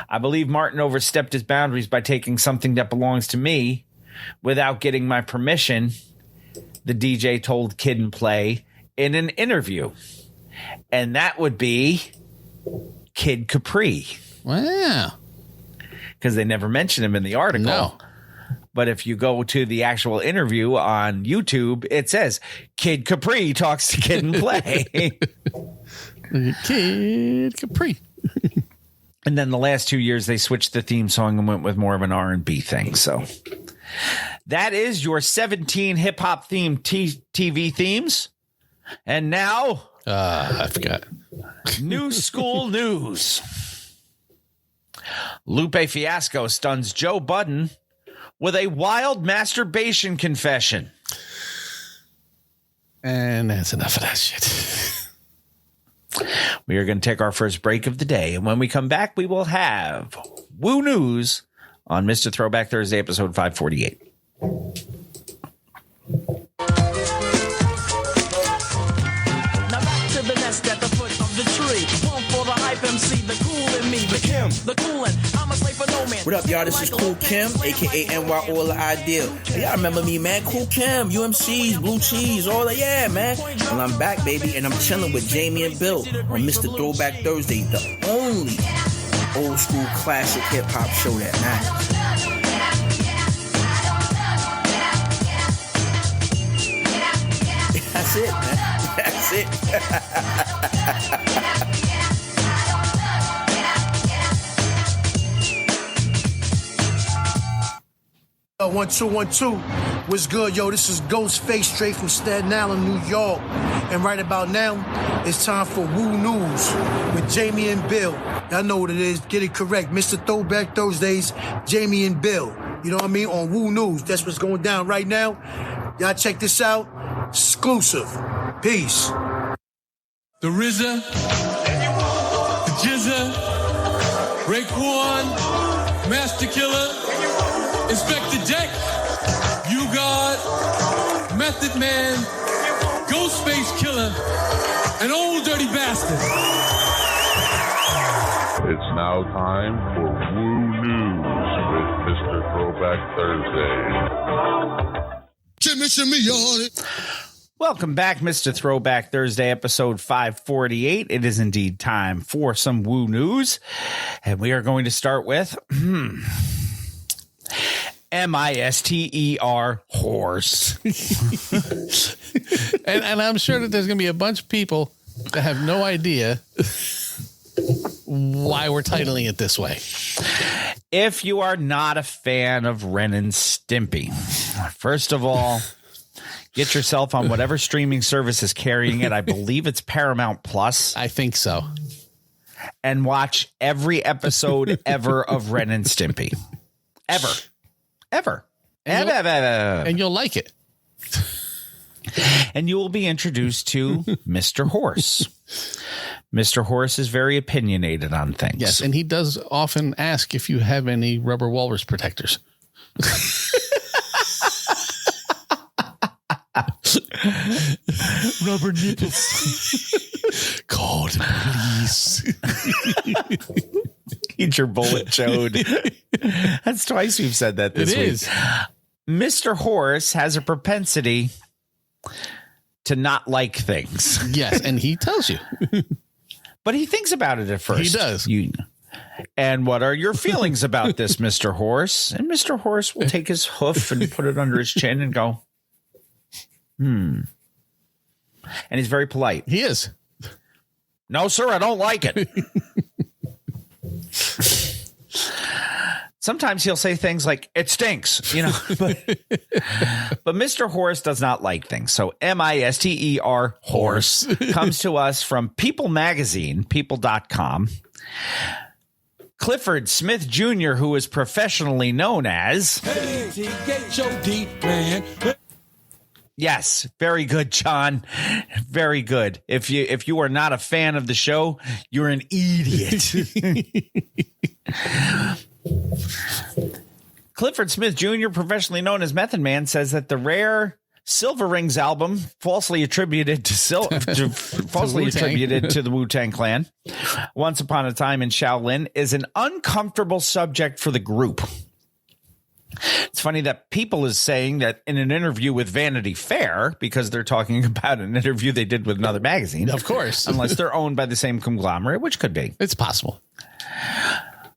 S1: I believe Martin overstepped his boundaries by taking something that belongs to me without getting my permission, the DJ told Kid and Play in an interview. And that would be Kid Capri.
S5: Wow.
S1: Because they never mention him in the article.
S5: No.
S1: But if you go to the actual interview on YouTube, it says Kid Capri talks to Kid and Play.
S5: Kid Capri.
S1: And then the last 2 years, they switched the theme song and went with more of an R&B thing. So that is your 17 hip-hop themed TV themes. And now,
S5: I forgot.
S1: new school news. Lupe Fiasco stuns Joe Budden with a wild masturbation confession.
S5: And that's enough of that shit.
S1: We are going to take our first break of the day. And when we come back, we will have Woo News on Mr. Throwback Thursday, episode 548.
S7: Now back to the nest at the foot of the tree. One for the hype MC, the cool in me. The Kim, the coolin'. I'm a slave for no man.
S8: What up, y'all? This is Cool Kim, aka NY All The Ideal. Hey, y'all remember me, man? Cool Kim, UMCs, Blue Cheese, all that, yeah, man. Well, I'm back, baby, and I'm chilling with Jamie and Bill on Mr. Throwback Thursday, the only old school classic hip hop show that matters. That's it, man. That's it.
S9: 1 2 1 2. What's good, yo? This is Ghostface straight from Staten Island, New York. And right about now, it's time for Woo News with Jamie and Bill. Y'all know what it is. Get it correct. Mr. Throwback Thursdays, Jamie and Bill. You know what I mean? On Woo News. That's what's going down right now. Y'all check this out. Exclusive. Peace.
S10: The RZA, the Jizza, Raekwon, Master Killer, Inspector Deck, You God, Method Man, Ghostface Killer, and Old Dirty Bastard.
S2: It's now time for Woo News with Mr. Throwback Thursday.
S3: Shimmy on it.
S1: Welcome back, Mr. Throwback Thursday, episode 548. It is indeed time for some Woo News. And we are going to start with MISTER, horse.
S5: and I'm sure that there's going to be a bunch of people that have no idea why we're titling it this way.
S1: If you are not a fan of Ren and Stimpy, first of all, get yourself on whatever streaming service is carrying it. I believe it's Paramount Plus.
S5: I think so.
S1: And watch every episode ever of Ren and Stimpy. Ever.
S5: And you'll like it.
S1: And you will be introduced to Mr. Horse. Mr. Horse is very opinionated on things.
S5: Yes, and he does often ask if you have any rubber walrus protectors. Rubber nipples. Call the police.
S1: Eat your bullet, Chode. That's twice we've said that this week. It is. Mr. Horace has a propensity to not like things.
S5: Yes, and he tells you.
S1: But he thinks about it at first.
S5: He does.
S1: And what are your feelings about this, Mr. Horace? And Mr. Horace will take his hoof and put it under his chin and go, And he's very polite.
S5: He is.
S1: No, sir, I don't like it. Sometimes he'll say things like, it stinks, you know, but Mr. Horace does not like things. So Mister Horse comes to us from People Magazine, people.com. Clifford Smith Jr., who is professionally known as... Yes, very good, John. Very good. If you are not a fan of the show, you're an idiot. Clifford Smith Jr., professionally known as Method Man, says that the rare Silver Rings album, falsely attributed to the Wu-Tang Clan, Once Upon a Time in Shaolin, is an uncomfortable subject for the group. It's funny that People is saying that in an interview with Vanity Fair, because they're talking about an interview they did with another magazine.
S5: Of course.
S1: Unless they're owned by the same conglomerate, which could be.
S5: It's possible.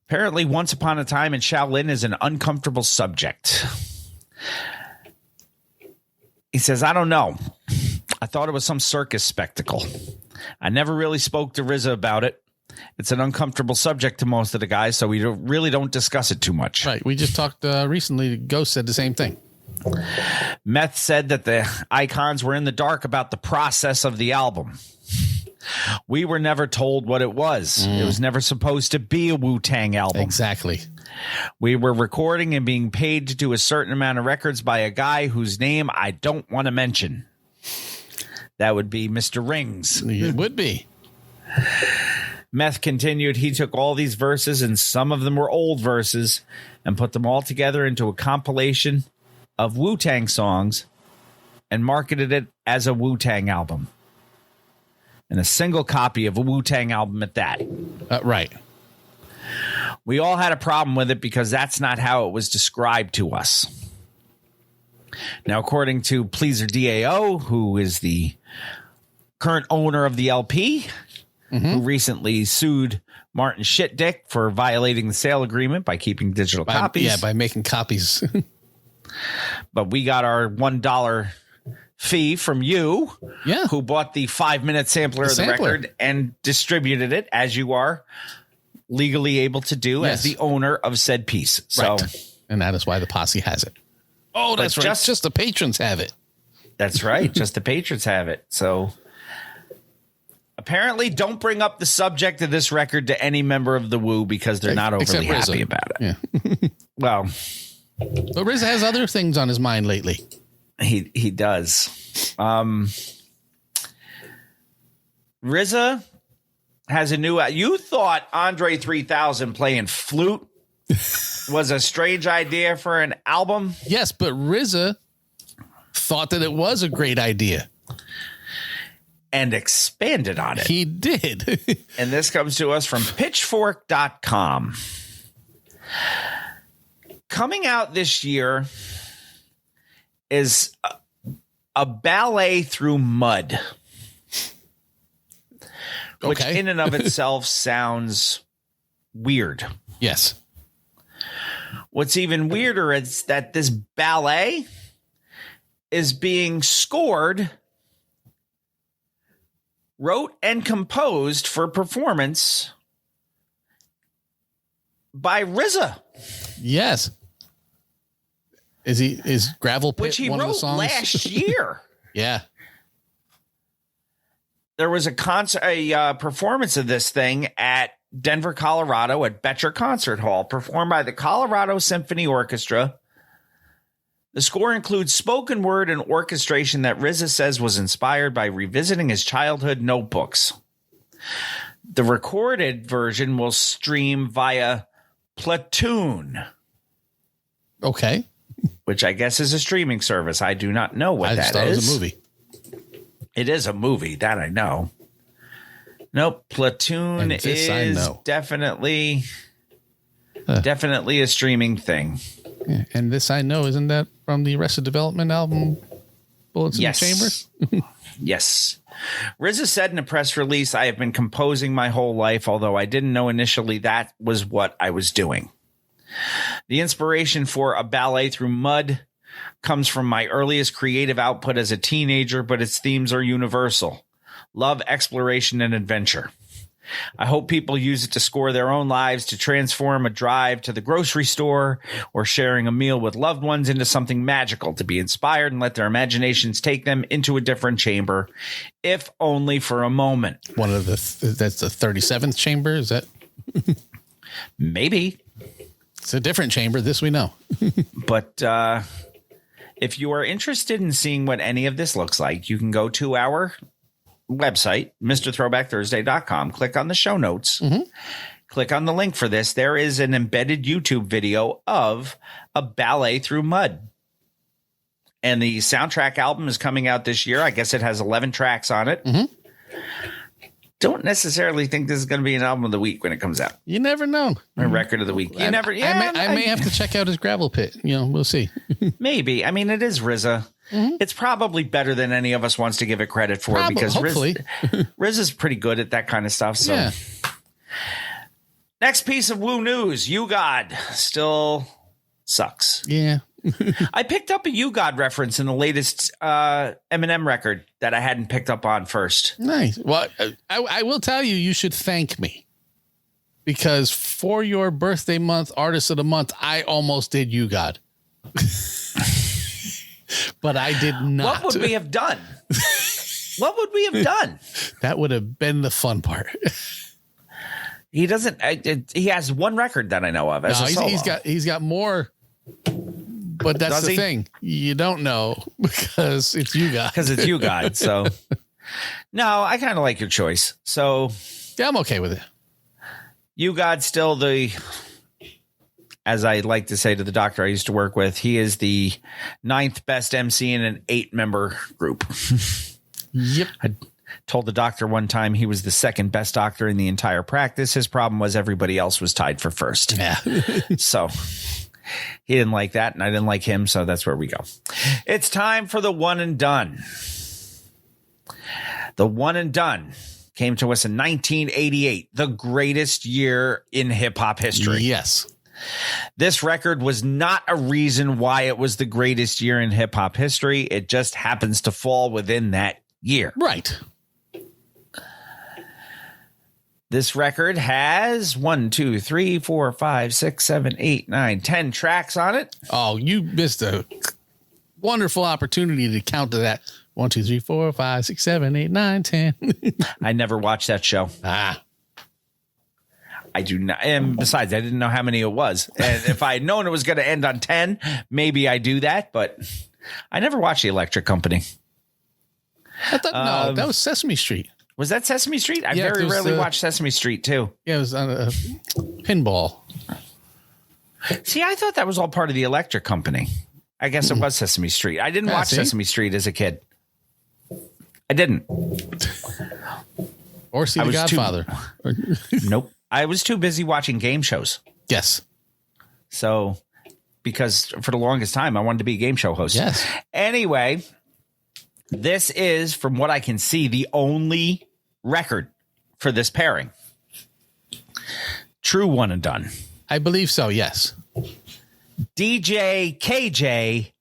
S1: Apparently, Once Upon a Time in Shaolin is an uncomfortable subject. He says, I don't know. I thought it was some circus spectacle. I never really spoke to RZA about it. It's an uncomfortable subject to most of the guys, so we really don't discuss it too much.
S5: Right. We just talked recently. Ghost said the same thing.
S1: Meth said that the icons were in the dark about the process of the album. We were never told what it was. It was never supposed to be a Wu-Tang album.
S5: Exactly.
S1: We were recording and being paid to do a certain amount of records by a guy whose name I don't want to mention. That would be Mr. Rings.
S5: It would be.
S1: Meth continued, he took all these verses, and some of them were old verses, and put them all together into a compilation of Wu-Tang songs and marketed it as a Wu-Tang album. And a single copy of a Wu-Tang album at that.
S5: Right.
S1: We all had a problem with it because that's not how it was described to us. Now, according to Pleaser DAO, who is the current owner of the LP, who recently sued Martin Shitdick for violating the sale agreement by keeping digital copies.
S5: Yeah, by making copies.
S1: But we got our $1 fee from you, who bought the 5-minute sampler of the record and distributed it, as you are legally able to do as the owner of said piece. So,
S5: and that is why the posse has it. Oh, that's right. Just the patrons have it.
S1: That's right. Just the patrons have it. So apparently don't bring up the subject of this record to any member of the Wu because they're not overly happy about it.
S5: Yeah.
S1: Well,
S5: but RZA has other things on his mind lately.
S1: He does. RZA has a new. You thought Andre 3000 playing flute was a strange idea for an album?
S5: Yes, but RZA thought that it was a great idea.
S1: And expanded on it.
S5: He did.
S1: And this comes to us from pitchfork.com. Coming out this year is a ballet through mud. Which in and of itself sounds weird.
S5: Yes.
S1: What's even weirder is that this ballet is being scored, wrote and composed for performance by RZA.
S5: Yes. Is Gravel Pit
S1: which he
S5: one
S1: wrote
S5: of the songs?
S1: last year?
S5: Yeah.
S1: There was a performance of this thing at Denver, Colorado at Betcher Concert Hall, performed by the Colorado Symphony Orchestra. The score includes spoken word and orchestration that RZA says was inspired by revisiting his childhood notebooks. The recorded version will stream via Platoon.
S5: Okay.
S1: Which I guess is a streaming service. I do not know what that is.
S5: I just thought it was a movie.
S1: It is a movie, that I know. Nope, Platoon is definitely a streaming thing.
S5: Yeah, and this I know, isn't that from the Arrested Development album, Bullets in the Chamber?
S1: Yes. RZA said in a press release, I have been composing my whole life, although I didn't know initially that was what I was doing. The inspiration for A Ballet Through Mud comes from my earliest creative output as a teenager, but its themes are universal. Love, exploration, and adventure. I hope people use it to score their own lives, to transform a drive to the grocery store or sharing a meal with loved ones into something magical, to be inspired and let their imaginations take them into a different chamber, if only for a moment.
S5: That's the 37th chamber, is that?
S1: Maybe.
S5: It's a different chamber, this we know.
S1: But if you are interested in seeing what any of this looks like, you can go to our website, MrThrowbackThursday.com, click on the show notes, click on the link for this. There is an embedded YouTube video of A Ballet Through Mud. And the soundtrack album is coming out this year. I guess it has 11 tracks on it. Don't necessarily think this is going to be an album of the week when it comes out.
S5: You never know.
S1: A record of the week.
S5: I may have to check out his Gravel Pit. We'll see.
S1: Maybe. I mean, it is RZA. It's probably better than any of us wants to give it credit for, because RZA's pretty good at that kind of stuff. So, yeah. Next piece of Woo news: YouGod still sucks.
S5: Yeah.
S1: I picked up a YouGod reference in the latest Eminem record that I hadn't picked up on first.
S5: Nice. Well, I will tell you, you should thank me, because for your birthday month, Artist of the Month, I almost did YouGod. But I did not.
S1: What would we have done? What would we have done?
S5: That would have been the fun part.
S1: He doesn't. He has one record that I know of.
S5: He's got more. But that's the thing. You don't know because it's YouGod. So no, I kind of like your choice. So yeah, I'm okay with it.
S1: YouGod still as I like to say to the doctor I used to work with, he is the 9th best MC in an 8-member group.
S5: Yep.
S1: I told the doctor one time he was the 2nd best doctor in the entire practice. His problem was everybody else was tied for first.
S5: Yeah.
S1: So he didn't like that, and I didn't like him, so that's where we go. It's time for the one and done. The one and done came to us in 1988, the greatest year in hip-hop history.
S5: Yes.
S1: This record was not a reason why it was the greatest year in hip-hop history. It just happens to fall within that year.
S5: Right.
S1: This record has 1, 2, 3, 4, 5, 6, 7, 8, 9, 10 tracks on it.
S5: Oh, you missed a wonderful opportunity to count to that. 1, 2, 3, 4, 5, 6, 7, 8, 9, 10.
S1: I never watched that show. I do not. And besides, I didn't know how many it was. And if I had known it was going to end on 10, maybe I do that. But I never watched The Electric Company.
S5: I thought, no, that was Sesame Street.
S1: Was that Sesame Street? I very rarely watched Sesame Street, too.
S5: Yeah, it was on a pinball.
S1: See, I thought that was all part of The Electric Company. I guess it was Sesame Street. I didn't watch Sesame Street as a kid. I didn't.
S5: Or see The Godfather.
S1: Nope. I was too busy watching game shows.
S5: Yes.
S1: So, because for the longest time, I wanted to be a game show host.
S5: Yes.
S1: Anyway, this is, from what I can see, the only record for this pairing. True one and done.
S5: I believe so, yes.
S1: DJ KJ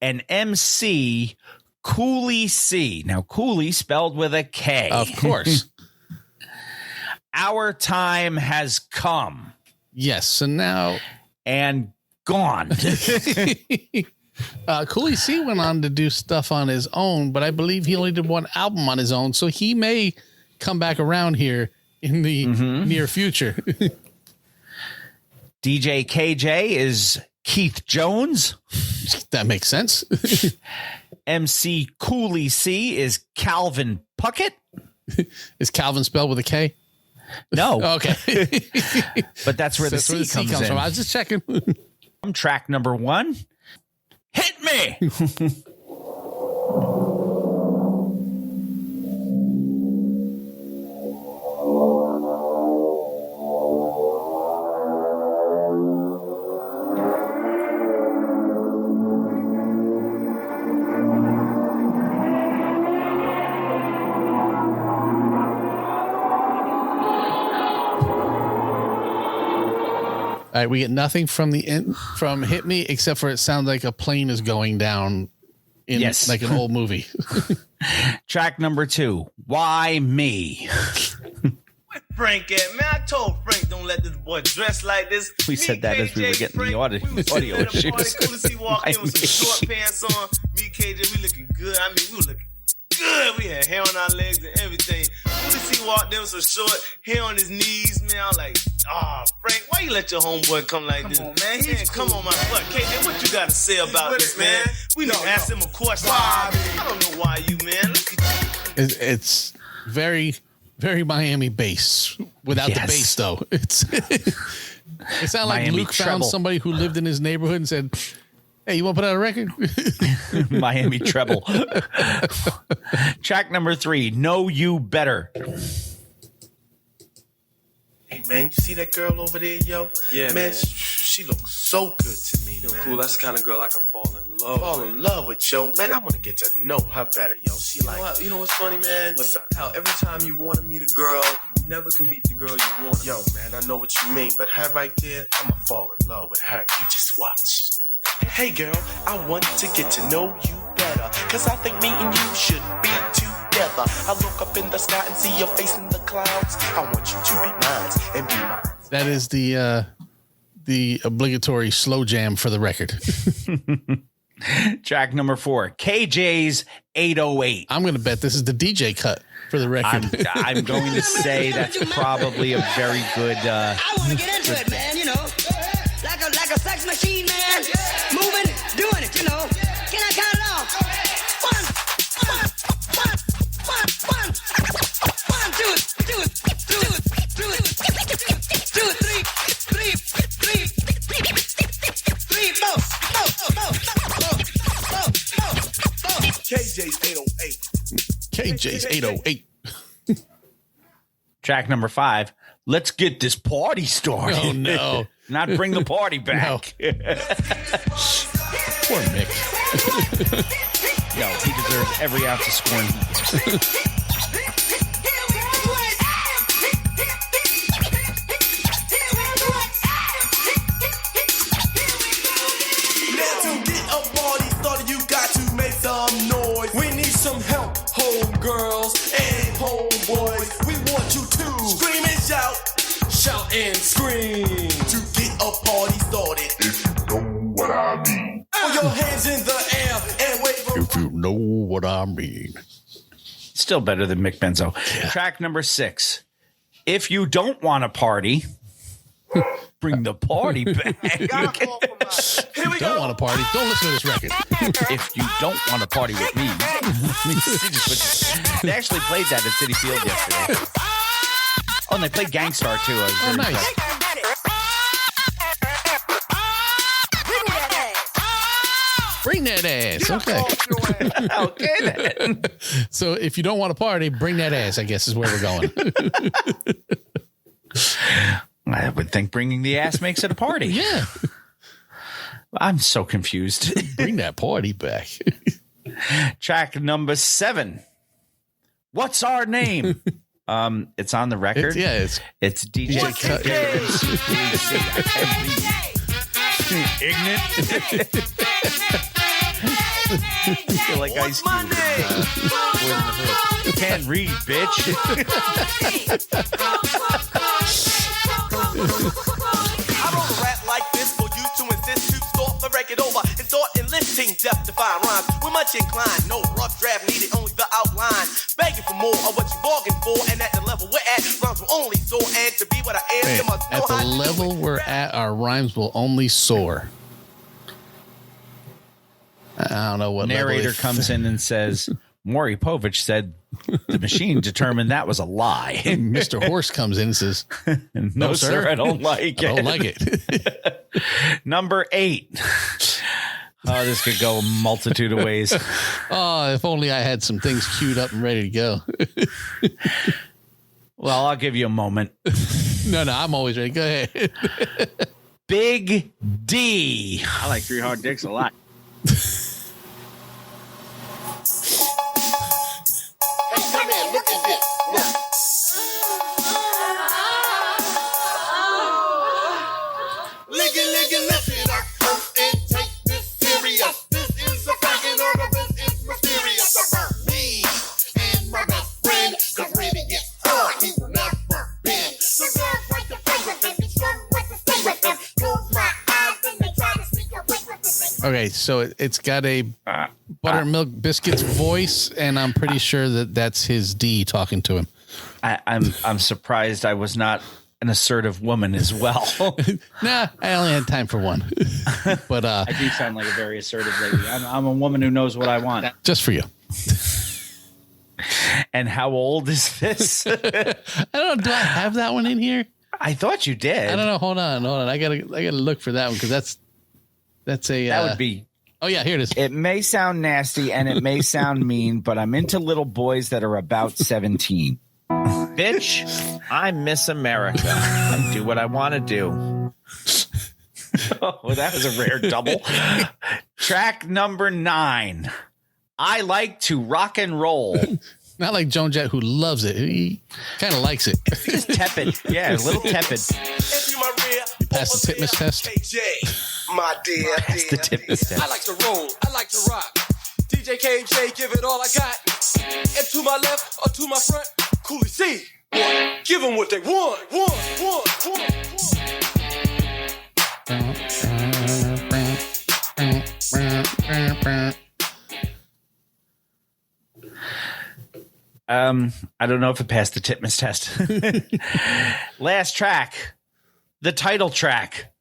S1: and MC Cooley C. Now, Cooley spelled with a K.
S5: Of course.
S1: Our time has come.
S5: Yes, so now...
S1: And gone.
S5: Cooley C went on to do stuff on his own, but I believe he only did one album on his own, so he may come back around here in the near future.
S1: DJ KJ is Keith Jones.
S5: That makes sense.
S1: MC Cooley C is Calvin Puckett.
S5: Is Calvin spelled with a K?
S1: No.
S5: Okay.
S1: But that's where the C comes in.
S5: From. I was just checking.
S1: Track number 1. Hit me.
S5: All right, we get nothing from from Hit Me except for it sounds like a plane is going down in like an old movie.
S1: Track number 2, Why Me?
S11: Frank at man, I told Frank don't let this boy dress like this.
S1: We said that as we were getting the audio issues.
S11: Cool to see walk in with some short pants on. Me, KJ, we looking good. I mean, we were looking good. We had hair on our legs and everything. Cool to see walk in with some short hair on his knees, man. I'm like, Frank, why you let your homeboy come like this? Come on, man. Come on, my butt. KJ, what you got to say about this, man? We done asked him a question. I don't know why you, man.
S5: It's very, very Miami bass without the bass, though. It sounded like
S1: Miami
S5: Luke found
S1: treble.
S5: somebody who lived in his neighborhood and said, hey, you want to put out a record?
S1: Miami treble. Track number 3, Know You Better.
S3: Hey, man, you see that girl over there, yo?
S11: Yeah, man.
S3: She looks so good to me, man.
S11: Cool, that's the kind of girl I can fall in love
S3: Fall in love with, yo. Man, I want to get to know her better, yo. She
S11: You know what's funny, man?
S3: What's up?
S11: How every time you want to meet a girl, you never can meet the girl you want to
S3: Yo,
S11: meet.
S3: man, I know what you mean, but her right there, I'ma fall in love with her. You just watch. Hey, girl, I want to get to know you better, cause I think me and you should be together. I look up in the sky and see your face in the clouds. I want you to be mine and be mine.
S5: That is the obligatory slow jam for the record.
S1: Track number 4, KJ's 808.
S5: I'm going to bet this is the DJ cut for the record.
S1: I'm going to say that's probably a very good.
S12: I want to get into it, man. You know, like a sex machine, man. Moving, doing it. You know. Can I count it off? One, three, four.
S3: KJ's 808.
S5: KJ's 808.
S1: Track number 5, Let's Get This Party Started.
S5: Oh, no.
S1: Not Bring the Party Back.
S5: Poor Mick.
S1: Yo, he deserves every ounce of scorn he gives.
S3: Now to get a party started, you got to make some noise. We need some help, homegirls and homeboys. We want you to scream and shout and scream to get a party started. If you know what I mean. Put your hands in the air and wave them.
S5: If you know what I mean.
S1: Still better than Mick Benzo. Yeah. Track number 6, If You Don't Want to Party, Bring the Party Back.
S5: If you don't want to party, don't listen to this record.
S1: If you don't want to party with me. They actually played that at City Field yesterday. Oh, and they played Gangstar too.
S5: Oh, nice. Bring that ass. Okay.
S1: Okay then.
S5: So if you don't want to party, bring that ass, I guess is where we're going.
S1: I would think bringing the ass makes it a party.
S5: Yeah.
S1: I'm so confused.
S5: Bring that party back.
S1: Track number 7. What's our name? It's on the record. It's DJ Cut. Ignorant. I feel like Ice Cube. Can't read, bitch.
S3: I don't rap like this for you to insist to start the record over and start enlisting death-defying rhymes. We're much inclined, no rough draft needed, only the outline. Begging for more of what you bargained for, and at the level we're at, rhymes will only soar. And to be what I am, you must know
S5: at the
S3: how to
S5: level
S3: do it.
S5: we're at, our rhymes will only soar. I don't know what
S1: narrator comes in and says, Maury Povich said the machine determined that was a lie.
S5: Mr. Horse comes in and says,
S1: no, sir, I don't like it.
S5: I don't like it.
S1: Number 8. Oh, this could go a multitude of ways.
S5: Oh, if only I had some things queued up and ready to go.
S1: Well, I'll give you a moment.
S5: No, I'm always ready. Go ahead.
S1: Big D.
S13: I like 3 Hard Dicks a lot.
S3: Hey, come here, look at this.
S5: Okay, so it's got a buttermilk biscuits voice, and I'm pretty sure that's his D talking to him.
S1: I'm surprised I was not an assertive woman as well.
S5: Nah, I only had time for one. But
S13: I do sound like a very assertive lady. I'm a woman who knows what I want.
S5: Just for you.
S1: And how old is this?
S5: I don't know. Do I have that one in here?
S1: I thought you did.
S5: I don't know. Hold on. I gotta look for that one because that's a
S1: that would be.
S5: Oh yeah, here it is.
S14: It may sound nasty and it may sound mean, but I'm into little boys that are about 17.
S1: Bitch, I miss America. I do what I want to do. Oh, that was a rare double. Track number 9. I like to rock and roll.
S5: Not like Joan Jett, who loves it. He kind of likes it.
S1: He's tepid. Yeah, a little tepid.
S5: You passed the Titmus Test.
S3: My dear,
S1: That's the Titmus Test.
S3: I like to roll. I like to rock. DJ KJ, give it all I got. And to my left or to my front, Cooley C. Give them what they want.
S1: I don't know if it passed the Titmus Test. Last track, the title track.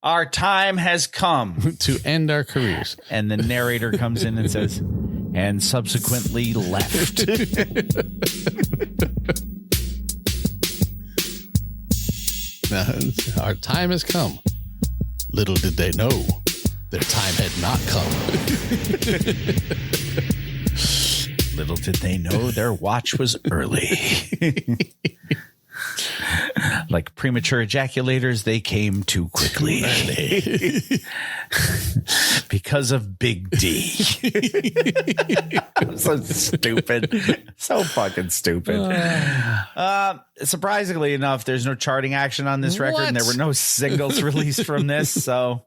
S1: Our time has come
S5: to end our careers.
S1: And the narrator comes in and says, and subsequently left.
S5: Our time has come. Little did they know their time had not come.
S1: Little did they know their watch was early. Like premature ejaculators, they came too quickly. Because of Big D. So stupid. So fucking stupid. Surprisingly enough, there's no charting action on this record, and there were no singles released from this. So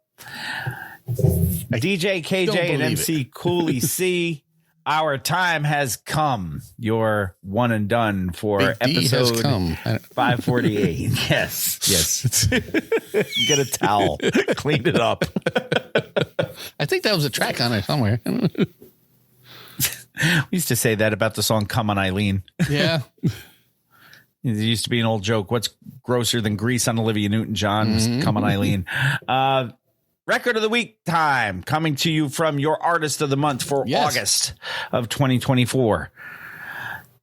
S1: DJ KJ and MC Cooley C. Our time has come. Your one and done for episode 548. Yes. Get a towel. Clean it up.
S5: I think that was a track on it somewhere.
S1: We used to say that about the song Come on Eileen.
S5: Yeah.
S1: There used to be an old joke. What's grosser than grease on Olivia Newton-John's Come on Eileen? Record of the week time coming to you from your artist of the month for August of 2024.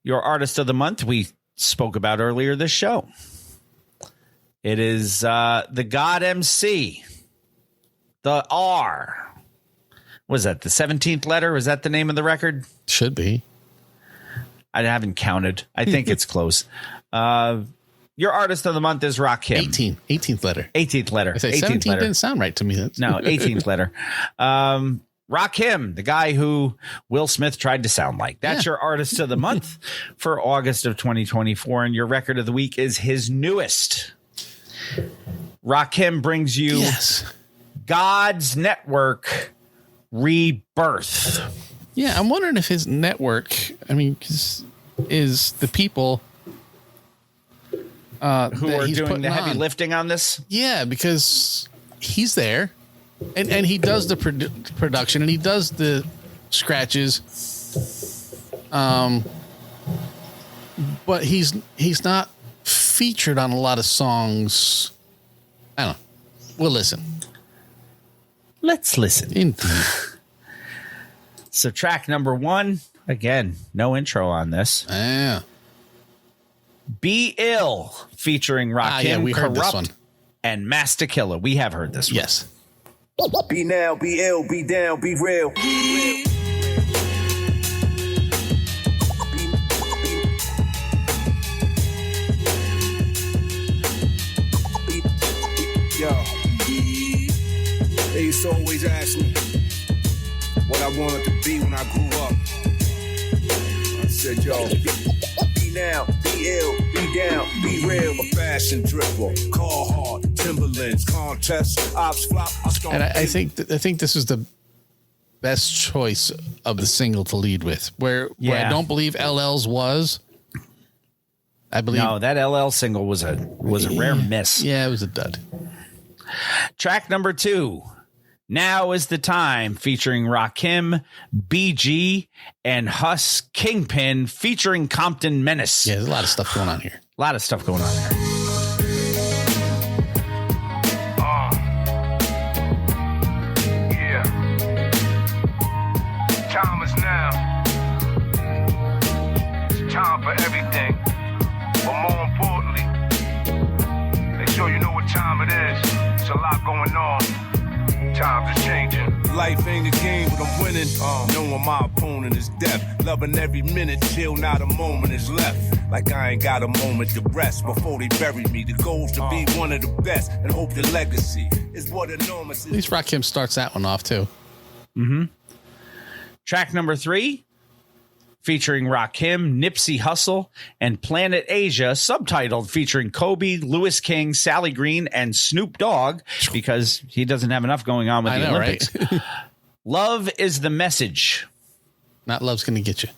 S1: Your artist of the month we spoke about earlier this show. It is the God MC. The R. Was that the 17th letter? Was that the name of the record?
S5: Should be.
S1: I haven't counted. I think it's close. Your artist of the month is Rakim.
S5: 18th letter.
S1: 18th letter.
S5: I say
S1: 18th
S5: 17
S1: letter.
S5: didn't sound right to me.
S1: No, 18th letter. Rakim, the guy who Will Smith tried to sound like. That's your artist of the month for August of 2024. And your record of the week is his newest. Rakim brings you God's Network Rebirth.
S5: Yeah, I'm wondering if his network, is the people
S1: who are doing the heavy lifting on this?
S5: Yeah, because he's there and he does the production and he does the scratches. But he's not featured on a lot of songs. I don't know. We'll listen.
S1: Let's listen.
S5: Indeed.
S1: So track number 1, again, no intro on this.
S5: Yeah.
S1: Be Ill featuring Rakim,
S5: we heard this one.
S1: And Master Killer. We have heard this one.
S5: Yes.
S15: Be now, be ill, be down, be real. Yo, they used to always ask me what I wanted to be when I grew up. I said, yo, be now, be ill, be down, be real. A fashion dripper, call hard, Timberlands, contest, ops flop.
S5: And I think this is the best choice of the single to lead with. Where I don't believe LL's was. I believe
S1: that LL single was a rare miss.
S5: Yeah, it was a dud.
S1: Track number 2, Now is the Time, featuring Rakim, BG, and Huss Kingpin, featuring Compton Menace.
S5: Yeah, there's a lot of stuff going on here.
S1: A lot of stuff going on there.
S15: Yeah. Time is now. It's time for everything. But more importantly, make sure you know what time it is. There's a lot going on. Times are changing. Life ain't a game, but I'm winning. Knowing my opponent is death. Loving every minute till not a moment is left. Like I ain't got a moment to rest before they bury me. The goal's to be one of the best and hope the legacy is what enormous is.
S5: At least Rakim starts that one off, too.
S1: Mm-hmm. Track number 3, featuring Rakim, Nipsey Hussle, and Planet Asia, subtitled featuring Kobe, Louis King, Sally Green, and Snoop Dogg, because he doesn't have enough going on with the Olympics. Right? Love is the message.
S5: Not love's going to get you.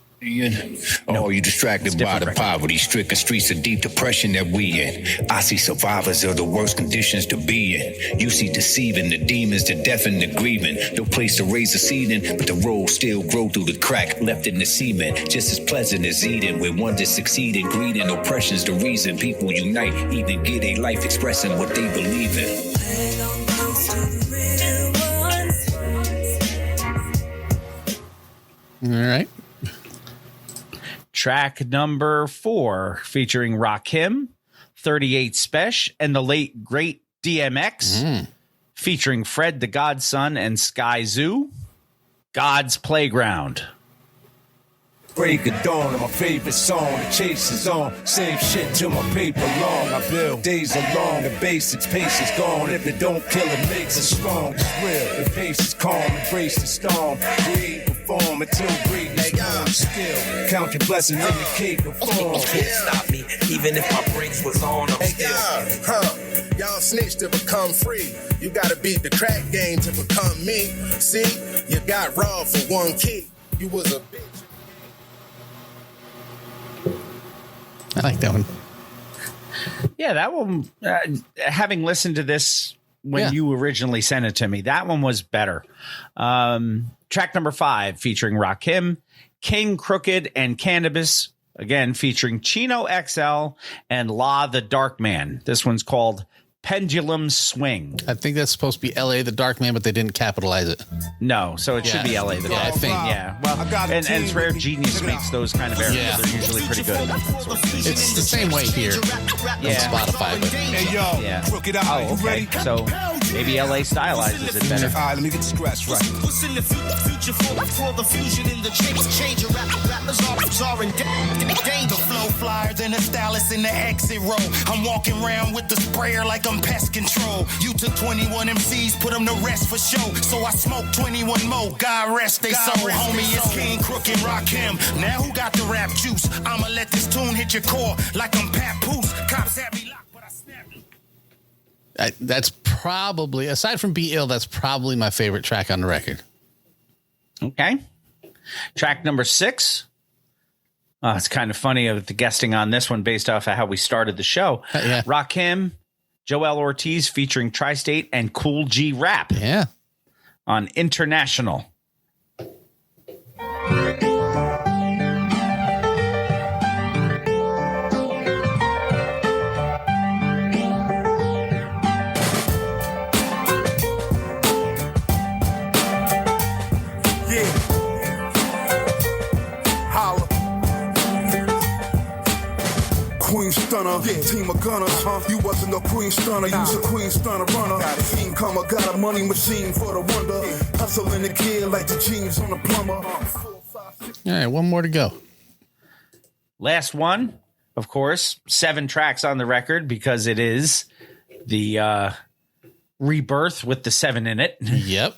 S16: Oh, you distracted by the poverty, stricken streets of deep depression that we in. I see survivors of the worst conditions to be in. You see deceiving the demons, the deaf and the grieving. No place to raise a seed in, but the road still grow through the crack left in the cement. Just as pleasant as eating, where one to succeed in greed and oppression's the reason people unite, even get a life expressing what they believe in.
S5: All right.
S1: Track number 4, featuring Rakim, 38 Special, and the late great DMX, featuring Fred the Godson and Sky Zoo, God's Playground.
S15: Break of dawn, my favorite song. The chase is on. Same shit till my paper long. I build days are long. The basics, pace is gone. If it don't kill it, makes it strong. It's real. The pace is calm. Embrace the storm. Create, perform until greatness comes. Still count your blessings in the cake of form.
S3: Can't stop me, even if my brakes was on. I'm still.
S17: Y'all snitch to become free. You gotta beat the crack game to become me. See, you got robbed for one key. You was a bitch.
S5: I like that one.
S1: Yeah, that one, having listened to this when you originally sent it to me, that one was better. Track number 5, featuring Rakim, King Crooked, and Cannabis, again featuring Chino XL and La the Dark Man. This one's called Pendulum Swing.
S5: I think that's supposed to be LA the Dark Man, but they didn't capitalize it.
S1: No, so it should be LA the Dark Man.
S5: I think.
S1: Yeah, well, and it's rare Genius makes those kind of errors. Yeah. They're usually pretty good.
S5: It's the same way here on Spotify. But
S15: hey, yo,
S1: yeah.
S15: Crooked Eye,
S1: oh, okay. So maybe LA stylizes it better.
S15: All right, let me get the scratch right.
S3: What's in the future for the fusion in the change of rappers are in danger. The flow flyer than a stylist in the exit row. I'm walking around with the sprayer like I'm pest control. You took 21 MCs, put them to rest for show. So I smoked 21 more. God rest they soul. Homie, it's King Crooked Rakim. Now who got the rap juice? I'ma let this tune hit your core like I'm Papoose. Cops have me locked, but I snapped them.
S5: That's probably, aside from Be Ill, that's probably my favorite track on the record.
S1: Okay. Track number 6. It's kind of funny of the guesting on this one based off of how we started the show.
S5: Yeah.
S1: Rakim, Joel Ortiz featuring Tri-State and Cool G Rap.
S5: Yeah.
S1: On International.
S17: Queen stunner, team of gunners, You wasn't a queen stunner, you was a queen stunner runner. Fiend come, got a money machine for the wonder. Hustling the kid like the jeans on the plumber.
S5: All right, one more to go.
S1: Last one, of course, 7 tracks on the record because it is the rebirth with the 7 in it.
S5: Yep.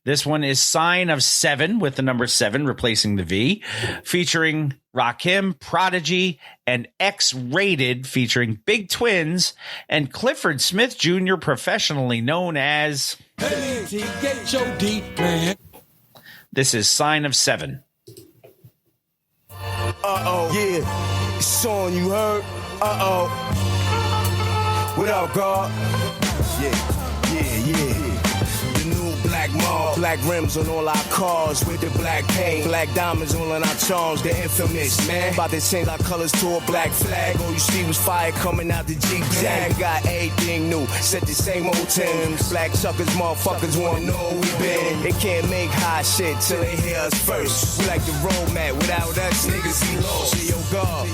S1: This one is Sign of 7 with the number 7 replacing the V, featuring Rakim, Prodigy, and X-Rated featuring Big Twins and Clifford Smith Jr., professionally known as
S10: man.
S1: This is Sign of 7.
S17: Yeah, it's on, you heard? What up, God? Yeah. The new
S15: Black rims on all our cars with the black paint. Black diamonds all on our charms, the infamous, man. About to change our colors to a black flag. All you see was fire coming out the Jeep Jag. Got everything new, said the same old Timbs. Black chuckers, motherfuckers wanna know where we been. They can't make high shit till they hear us first. We like the road map, without us niggas be lost. Say, yo, God,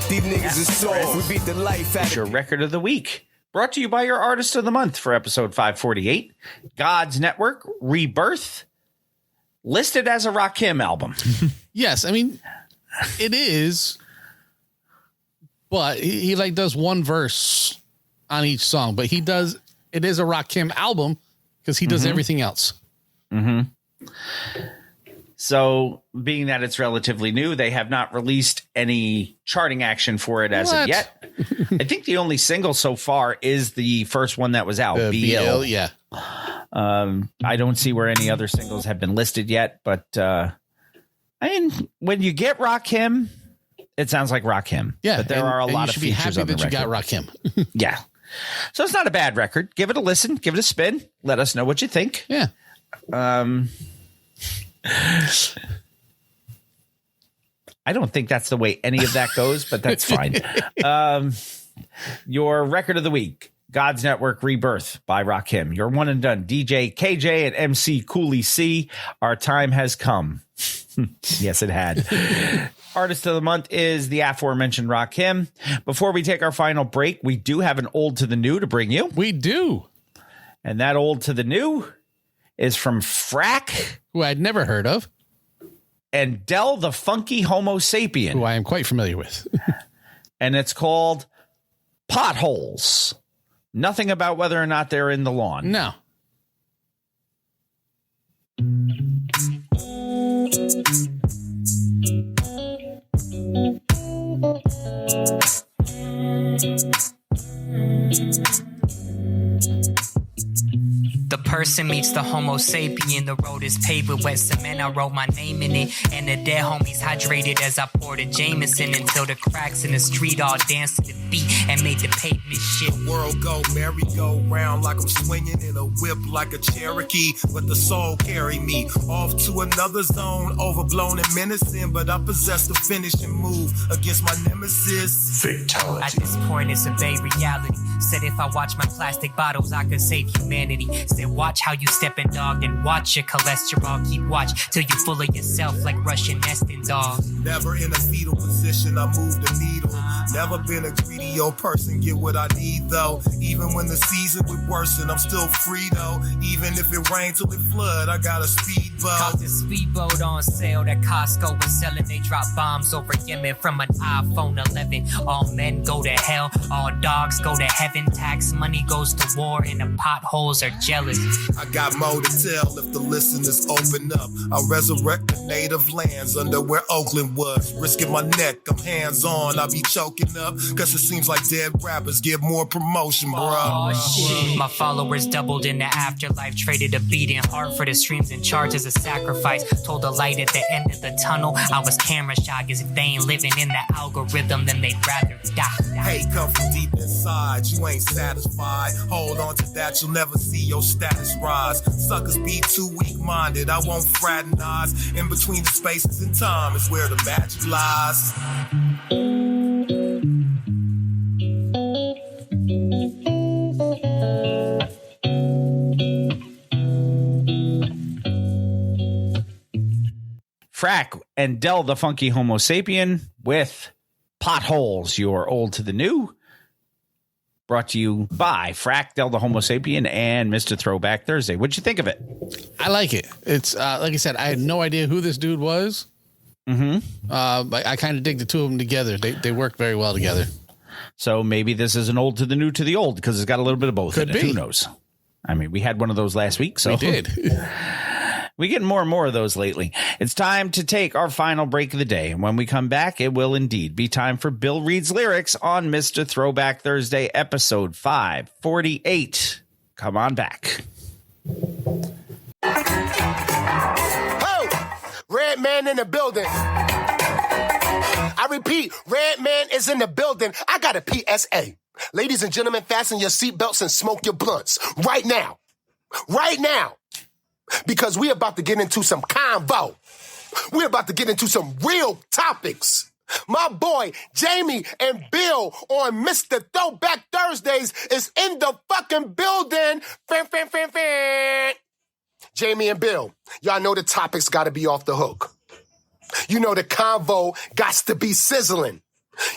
S15: these niggas is soft. We beat the life out of
S1: your record of the week. Brought to you by your artist of the month for episode 548. God's Network, Rebirth. Listed as a Rakim album.
S5: Yes, I mean, it is. But he like does one verse on each song. But it is a Rakim album because he does everything else.
S1: Mm-hmm. So, being that it's relatively new, they have not released any charting action for it as of yet. I think the only single so far is the first one that was out, BL.
S5: Yeah.
S1: I don't see where any other singles have been listed yet, but I mean, when you get Rakim, it sounds like Rakim.
S5: Yeah,
S1: but there are a lot of features on the record.
S5: You got Rakim.
S1: Yeah. So it's not a bad record. Give it a listen. Give it a spin. Let us know what you think.
S5: Yeah.
S1: I don't think that's the way any of that goes, but that's fine. Your record of the week, God's Network, Rebirth by Rakim. Your one and done, DJ KJ and MC Cooley C. Our time has come. Yes, it had. Artist of the month is the aforementioned Rakim. Before we take our final break, we do have an old to the new to bring you.
S5: We do.
S1: And that old to the new is from Frack,
S5: who I'd never heard of,
S1: and Del the Funky Homo Sapien,
S5: who I am quite familiar with.
S1: And it's called Potholes. Nothing about whether or not they're in the lawn.
S5: No.
S18: The person meets the Homo sapien. The road is paved with wet cement. I wrote my name in it. And the dead homies hydrated as I poured a Jameson until the cracks in the street all danced to the beat and made the pavement shit.
S19: The world go merry-go-round like I'm swinging in a whip like a Cherokee. But the soul carry me off to another zone, overblown and menacing. But I possess the finishing move against my nemesis.
S18: Fatality. At this point, it's a vague reality. Said if I watch my plastic bottles, I could save humanity. Said watch how you stepping, dog, and watch your cholesterol. Keep watch till you full of yourself like Russian nesting dolls.
S19: Never in a fetal position, I move the needle. Never been a greedy old person, get what I need though. Even when the season would worsen, I'm still free though. Even if it rains till it flood, I got a speedboat.
S18: Caught this speedboat on sale that Costco was selling. They drop bombs over Yemen from an iPhone 11. All men go to hell, all dogs go to heaven. Tax money goes to war and the potholes are jealous.
S19: I got more to tell if the listeners open up. I'll resurrect the native lands under where Oakland was. Risking my neck, I'm hands on. I'll be choking up, cause it seems like dead rappers get more promotion, bro.
S18: Oh shit. My followers doubled in the afterlife. Traded a beating heart for the streams and charge as a sacrifice. Told the light at the end of the tunnel I was camera shy, cause if they ain't living in the algorithm, then they'd rather die.
S19: Hate come from deep inside, you ain't satisfied. Hold on to that, you'll never see your status rise. Suckers be too weak-minded, I won't fraternize. In between the spaces and time is where the magic lies.
S1: Frack and Del the Funky Homo Sapien with Potholes, your old to the new. Brought to you by Frack, Del the Homo Sapien, and Mr. Throwback Thursday. What'd you think of it?
S5: I like it. It's like I said, I had no idea who this dude was. But I kind of dig the two of them together. They work very well together.
S1: So maybe this is an old to the new to the old because it's got a little bit of both.
S5: Could
S1: in it.
S5: be.
S1: Who knows? I mean, we had one of those last week. So
S5: we did.
S1: We get more and more of those lately. It's time to take our final break of the day. And when we come back, it will indeed be time for Bill Reed's lyrics on Mr. Throwback Thursday, episode 548. Come on back.
S20: Oh, Red Man in the building. I repeat, Red Man is in the building. I got a PSA. Ladies and gentlemen, fasten your seatbelts and smoke your blunts. Right now. Right now. because we're about to get into some convo. We're about to get into some real topics. My boy, Jamie and Bill on Mr. Throwback Thursdays is in the fucking building. Fan. Jamie and Bill, y'all know the topics got to be off the hook. You know the convo got to be sizzling.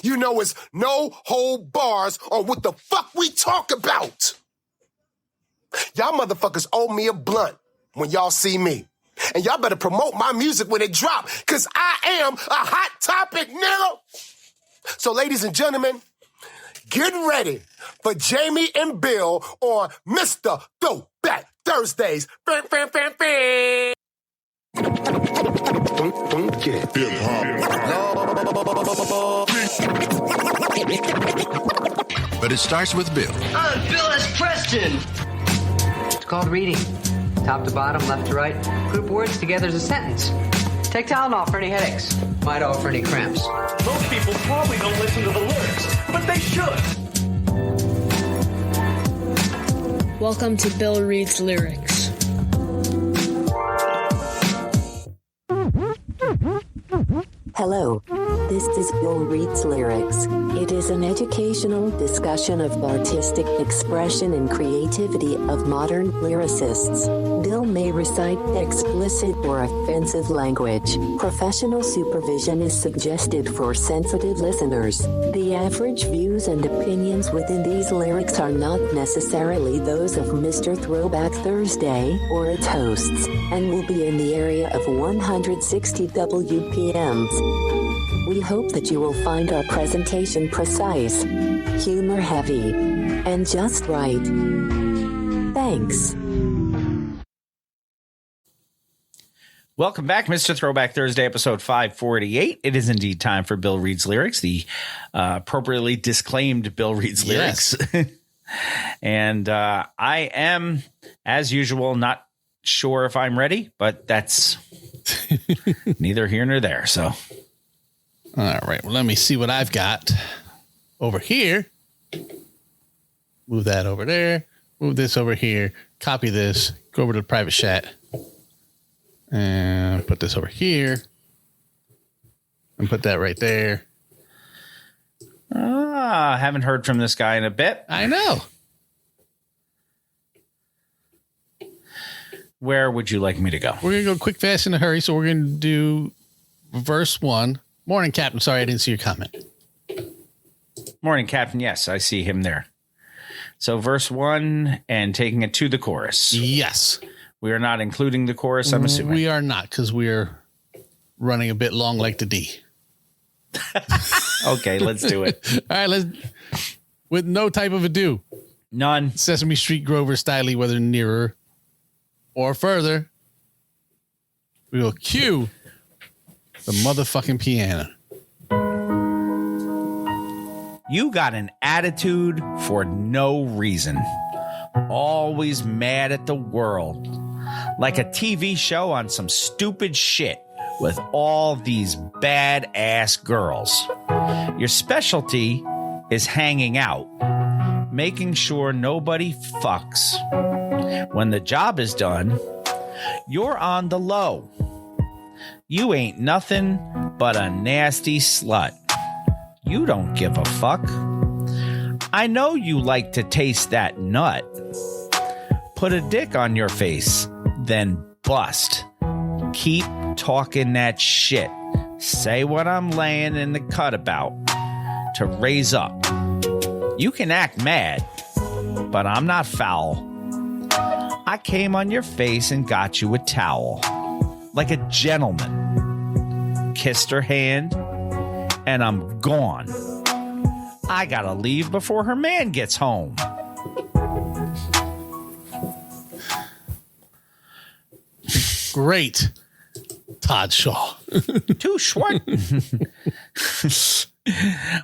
S20: You know it's no hold bars on what the fuck we talk about. Y'all motherfuckers owe me a blunt when y'all see me. And y'all better promote my music when it drop, because I am a hot topic, nigga. So, ladies and gentlemen, get ready for Jamie and Bill on Mr. Throwback Thursdays. Fan.
S21: But it starts with Bill.
S12: I'm Bill S. Preston.
S22: It's called reading. Top to bottom, left to right. Group words together as a sentence. Take Tylenol for any headaches. Midol for any cramps.
S7: Most people probably don't listen to the lyrics, but they should.
S23: Welcome to Bill Reads Lyrics.
S24: Hello. This is Bill Reads Lyrics. It is an educational discussion of artistic expression and creativity of modern lyricists. Bill may recite explicit or offensive language. Professional supervision is suggested for sensitive listeners. The average views and opinions within these lyrics are not necessarily those of Mr. Throwback Thursday or its hosts, and will be in the area of 160 WPMs. We hope that you will find our presentation precise, humor heavy, and just right. Thanks.
S1: Welcome back, Mr. Throwback Thursday, episode 548. It is indeed time for Bill Reads Lyrics, the appropriately disclaimed Bill Reads Lyrics. Yes. And I am, as usual, not sure if I'm ready, but that's neither here nor there. So,
S5: all right. Well, let me see what I've got over here. Move that over there. Move this over here. Copy this. Go over to the private chat. And put this over here. And put that right there.
S1: Haven't heard from this guy in a bit.
S5: I know.
S1: Where would you like me to go?
S5: We're going to go quick, fast, in a hurry. So we're going to do verse 1. Morning, Captain. Sorry, I didn't see your comment.
S1: Morning, Captain. Yes, I see him there. So verse 1 and taking it to the chorus.
S5: Yes.
S1: We are not including the chorus, I'm assuming.
S5: We are not, because we're running a bit long like the D.
S1: Okay, let's do it.
S5: All right, let's, with no type of ado.
S1: None.
S5: Sesame Street Grover Stiley, whether nearer or further. We will cue the motherfucking piano.
S1: You got an attitude for no reason. Always mad at the world. Like a TV show on some stupid shit with all these badass girls. Your specialty is hanging out, making sure nobody fucks. When the job is done, you're on the low. You ain't nothing but a nasty slut. You don't give a fuck. I know you like to taste that nut. Put a dick on your face, then bust. Keep talking that shit. Say what I'm laying in the cut about. To raise up. You can act mad, but I'm not foul. I came on your face and got you a towel. Like a gentleman. Kissed her hand, and I'm gone. I gotta leave before her man gets home.
S5: Great. Todd Shaw.
S1: Too short.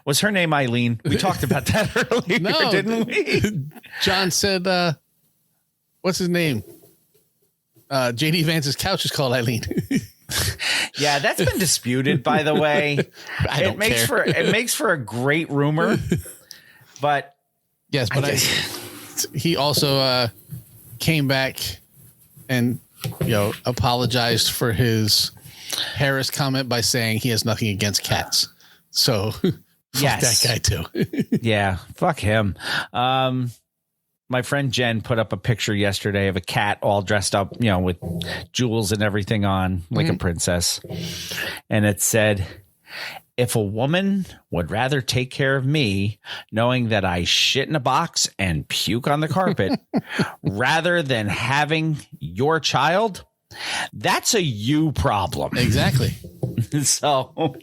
S1: Was her name Eileen? We talked about that earlier, didn't we?
S5: John said, what's his name? J.D. Vance's couch is called Eileen.
S1: Yeah, that's been disputed, by the way. It makes for a great rumor, but
S5: yes, but he also came back and apologized for his Harris comment by saying he has nothing against cats. So fuck that guy too.
S1: Yeah, fuck him. My friend Jen put up a picture yesterday of a cat all dressed up, with jewels and everything on, like a princess. And it said, if a woman would rather take care of me, knowing that I shit in a box and puke on the carpet, rather than having your child, that's a you problem.
S5: Exactly.
S1: So,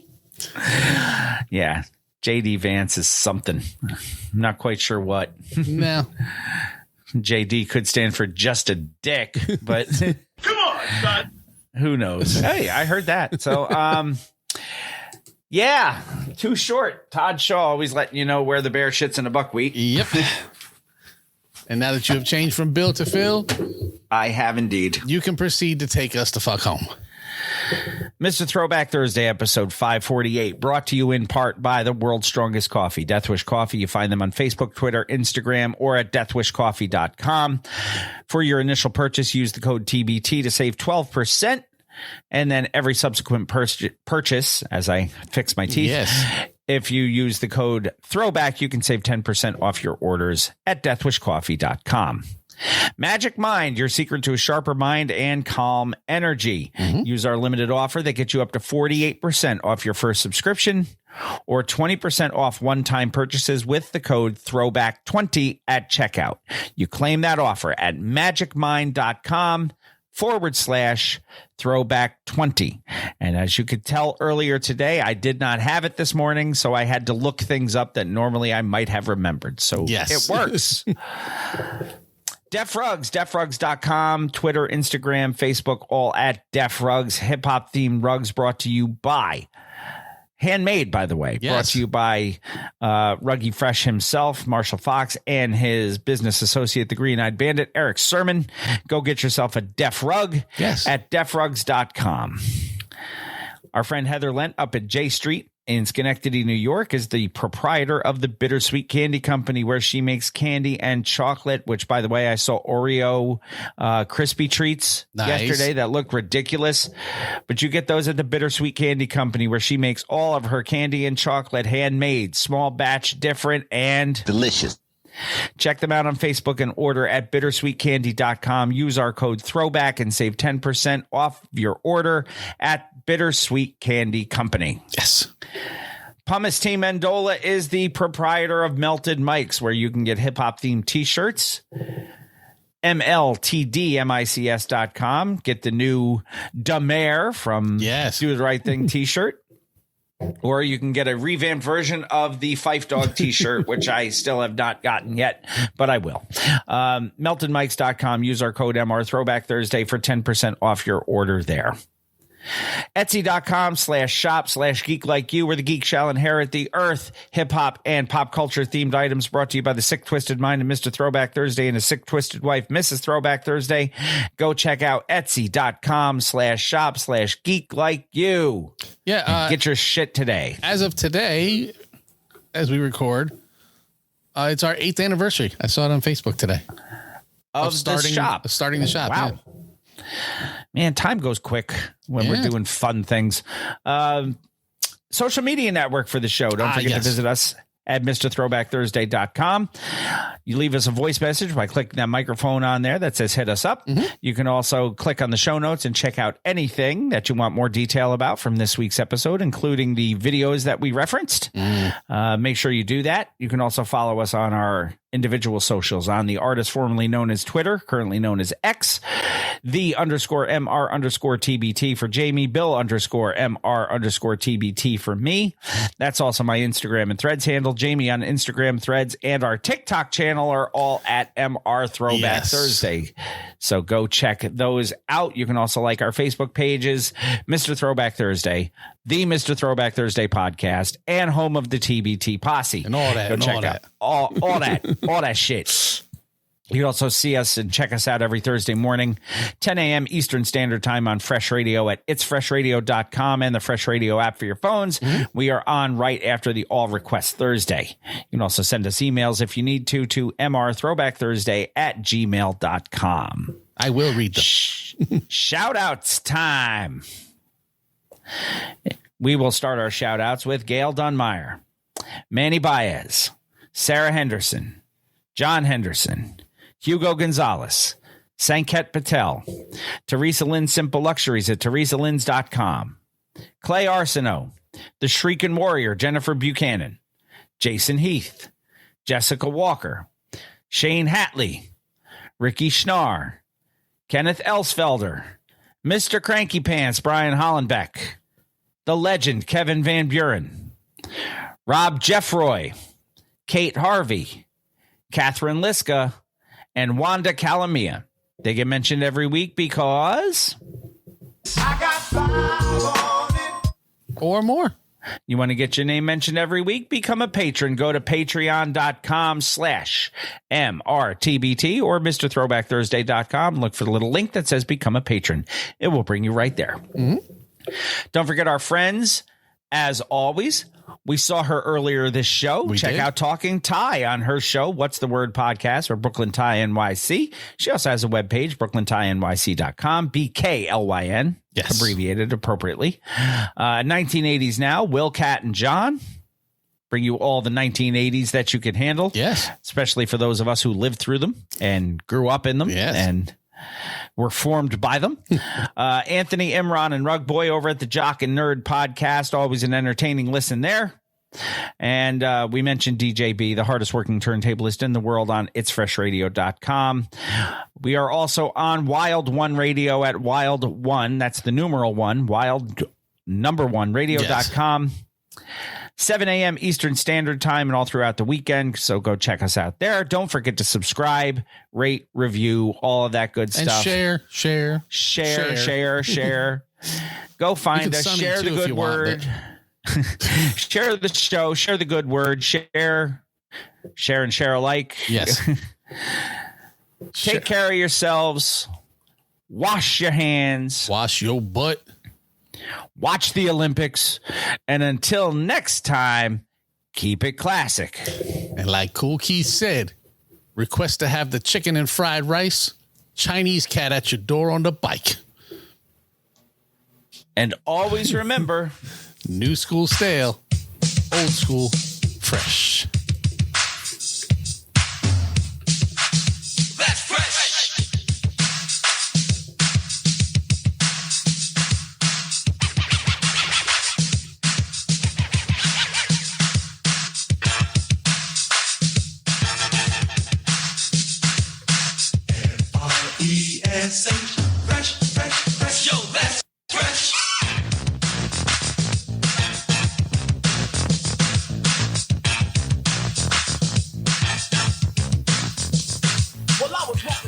S1: yeah. JD Vance is something. I'm not quite sure what.
S5: No.
S1: JD could stand for just a dick, but
S11: Come on, son.
S1: Who knows? Hey, I heard that. So, yeah, too short. Todd Shaw always letting you know where the bear shits in a buckwheat.
S5: Yep. And now that you have changed from Bill to Phil,
S1: I have indeed.
S5: You can proceed to take us the fuck home.
S1: Mr. Throwback Thursday, episode 548, brought to you in part by the world's strongest coffee, Death Wish Coffee. You find them on Facebook, Twitter, Instagram, or at deathwishcoffee.com. For your initial purchase, use the code TBT to save 12%. And then every subsequent purchase, as I fix my teeth, if you use the code Throwback, you can save 10% off your orders at deathwishcoffee.com. Magic Mind, your secret to a sharper mind and calm energy. Use our limited offer that gets you up to 48% off your first subscription or 20% off one-time purchases with the code Throwback20 at checkout. You claim that offer at magicmind.com/Throwback20. And as you could tell earlier today, I did not have it this morning, so I had to look things up that normally I might have remembered. So it works. Def Rugs, defrugs.com, Twitter, Instagram, Facebook, all at Def Rugs. Hip-hop themed rugs brought to you by, handmade, by the way, brought to you by Ruggy Fresh himself, Marshall Fox, and his business associate, the Green-Eyed Bandit, Eric Sermon. Go get yourself a Def Rug at defrugs.com. Our friend Heather Lent up at J Street in Schenectady, New York, is the proprietor of the Bittersweet Candy Company, where she makes candy and chocolate, which, by the way, I saw Oreo crispy treats yesterday that look ridiculous. But you get those at the Bittersweet Candy Company, where she makes all of her candy and chocolate handmade, small batch, different, and delicious. Check them out on Facebook and order at bittersweetcandy.com. Use our code Throwback and save 10% off your order at Bittersweet Candy Company.
S5: Yes.
S1: Pumice T. Mendola is the proprietor of Melted Mics, where you can get hip-hop themed t-shirts. MLTDMICS.com. Get the new Damare from Do the Right Thing t-shirt. Or you can get a revamped version of the Fife Dog t-shirt, which I still have not gotten yet, but I will. MeltedMics.com. Use our code MR Throwback Thursday for 10% off your order there. Etsy.com/shop/geek like you, where the geek shall inherit the earth. Hip hop and pop culture themed items brought to you by the Sick Twisted Mind of Mr. Throwback Thursday and his sick twisted wife, Mrs. Throwback Thursday. Go check out Etsy.com/shop/geek like you.
S5: Yeah.
S1: Get your shit today.
S5: As of today, as we record, it's our 8th anniversary. I saw it on Facebook today.
S1: Of starting
S5: the shop.
S1: Wow. Yeah. Man, time goes quick when we're doing fun things. Social media network for the show. Don't forget to visit us at MrThrowbackThursday.com. You leave us a voice message by clicking that microphone on there that says hit us up. You can also click on the show notes and check out anything that you want more detail about from this week's episode, including the videos that we referenced. Make sure you do that. You can also follow us on our individual socials on the artist formerly known as Twitter, currently known as X, _MR_TBT for Jamie, Bill_MR_TBT for me. That's also my Instagram and Threads handle. Jamie on Instagram, Threads, and our TikTok channel are all at MR Throwback Thursday. So go check those out. You can also like our Facebook pages, Mr. Throwback Thursday, the Mr. Throwback Thursday podcast, and home of the TBT posse.
S5: And all that.
S1: Go check out all that shit. You can also see us and check us out every Thursday morning, 10 a.m. Eastern Standard Time on Fresh Radio at itsfreshradio.com and the Fresh Radio app for your phones. We are on right after the All Request Thursday. You can also send us emails if you need to mrthrowbackthursday@gmail.com.
S5: I will read them.
S1: Shout-outs time. We will start our shout-outs with Gail Dunmeyer, Manny Baez, Sarah Henderson, John Henderson, Hugo Gonzalez, Sanket Patel, Teresa Lynn Simple Luxuries at teresalins.com, Clay Arsenault, The Shrieking Warrior, Jennifer Buchanan, Jason Heath, Jessica Walker, Shane Hatley, Ricky Schnarr, Kenneth Elsfelder, Mr. Cranky Pants, Brian Hollenbeck, the legend, Kevin Van Buren, Rob Jeffroy, Kate Harvey, Catherine Liska, and Wanda Calamia. They get mentioned every week because
S3: I got 5 on it.
S5: Or more.
S1: You want to get your name mentioned every week? Become a patron. Go to patreon.com/MRTBT or MrThrowbackThursday.com. Look for the little link that says become a patron. It will bring you right there. Don't forget our friends. As always, we saw her earlier this show. Check out Talking Thai on her show, What's the Word Podcast, or Brooklyn Thai NYC. She also has a webpage, BrooklynThaiNYC.com, BKLYN, abbreviated appropriately. 1980s Now, Will, Cat, and John bring you all the 1980s that you can handle.
S5: Yes.
S1: Especially for those of us who lived through them and grew up in them.
S5: Yes.
S1: And were formed by them. Anthony Imran and Rug Boy over at the Jock and Nerd Podcast. Always an entertaining listen there. And we mentioned DJB, the hardest working turntablist in the world, on itsfreshradio.com. We are also on Wild One Radio at Wild One. That's the numeral 1, wild number 1 radio.com. 7 a.m. Eastern Standard Time and all throughout the weekend. So go check us out there. Don't forget to subscribe, rate, review, all of that good
S5: And
S1: stuff.
S5: share.
S1: Go find us.
S5: Sunny
S1: Share the
S5: too if
S1: good
S5: you want,
S1: word. Share the show. Share the good word. Share and share alike.
S5: Yes.
S1: Take care of yourselves. Wash your hands.
S5: Wash your butt.
S1: Watch the Olympics. And until next time, keep it classic.
S5: And like Cool Keith said, request to have the chicken and fried rice, Chinese cat at your door on the bike.
S1: And always remember,
S5: new school stale, old school fresh.
S3: That's fresh. F-R-E-S-H. Fresh, fresh, fresh. Yo, that's fresh. Well, I was walking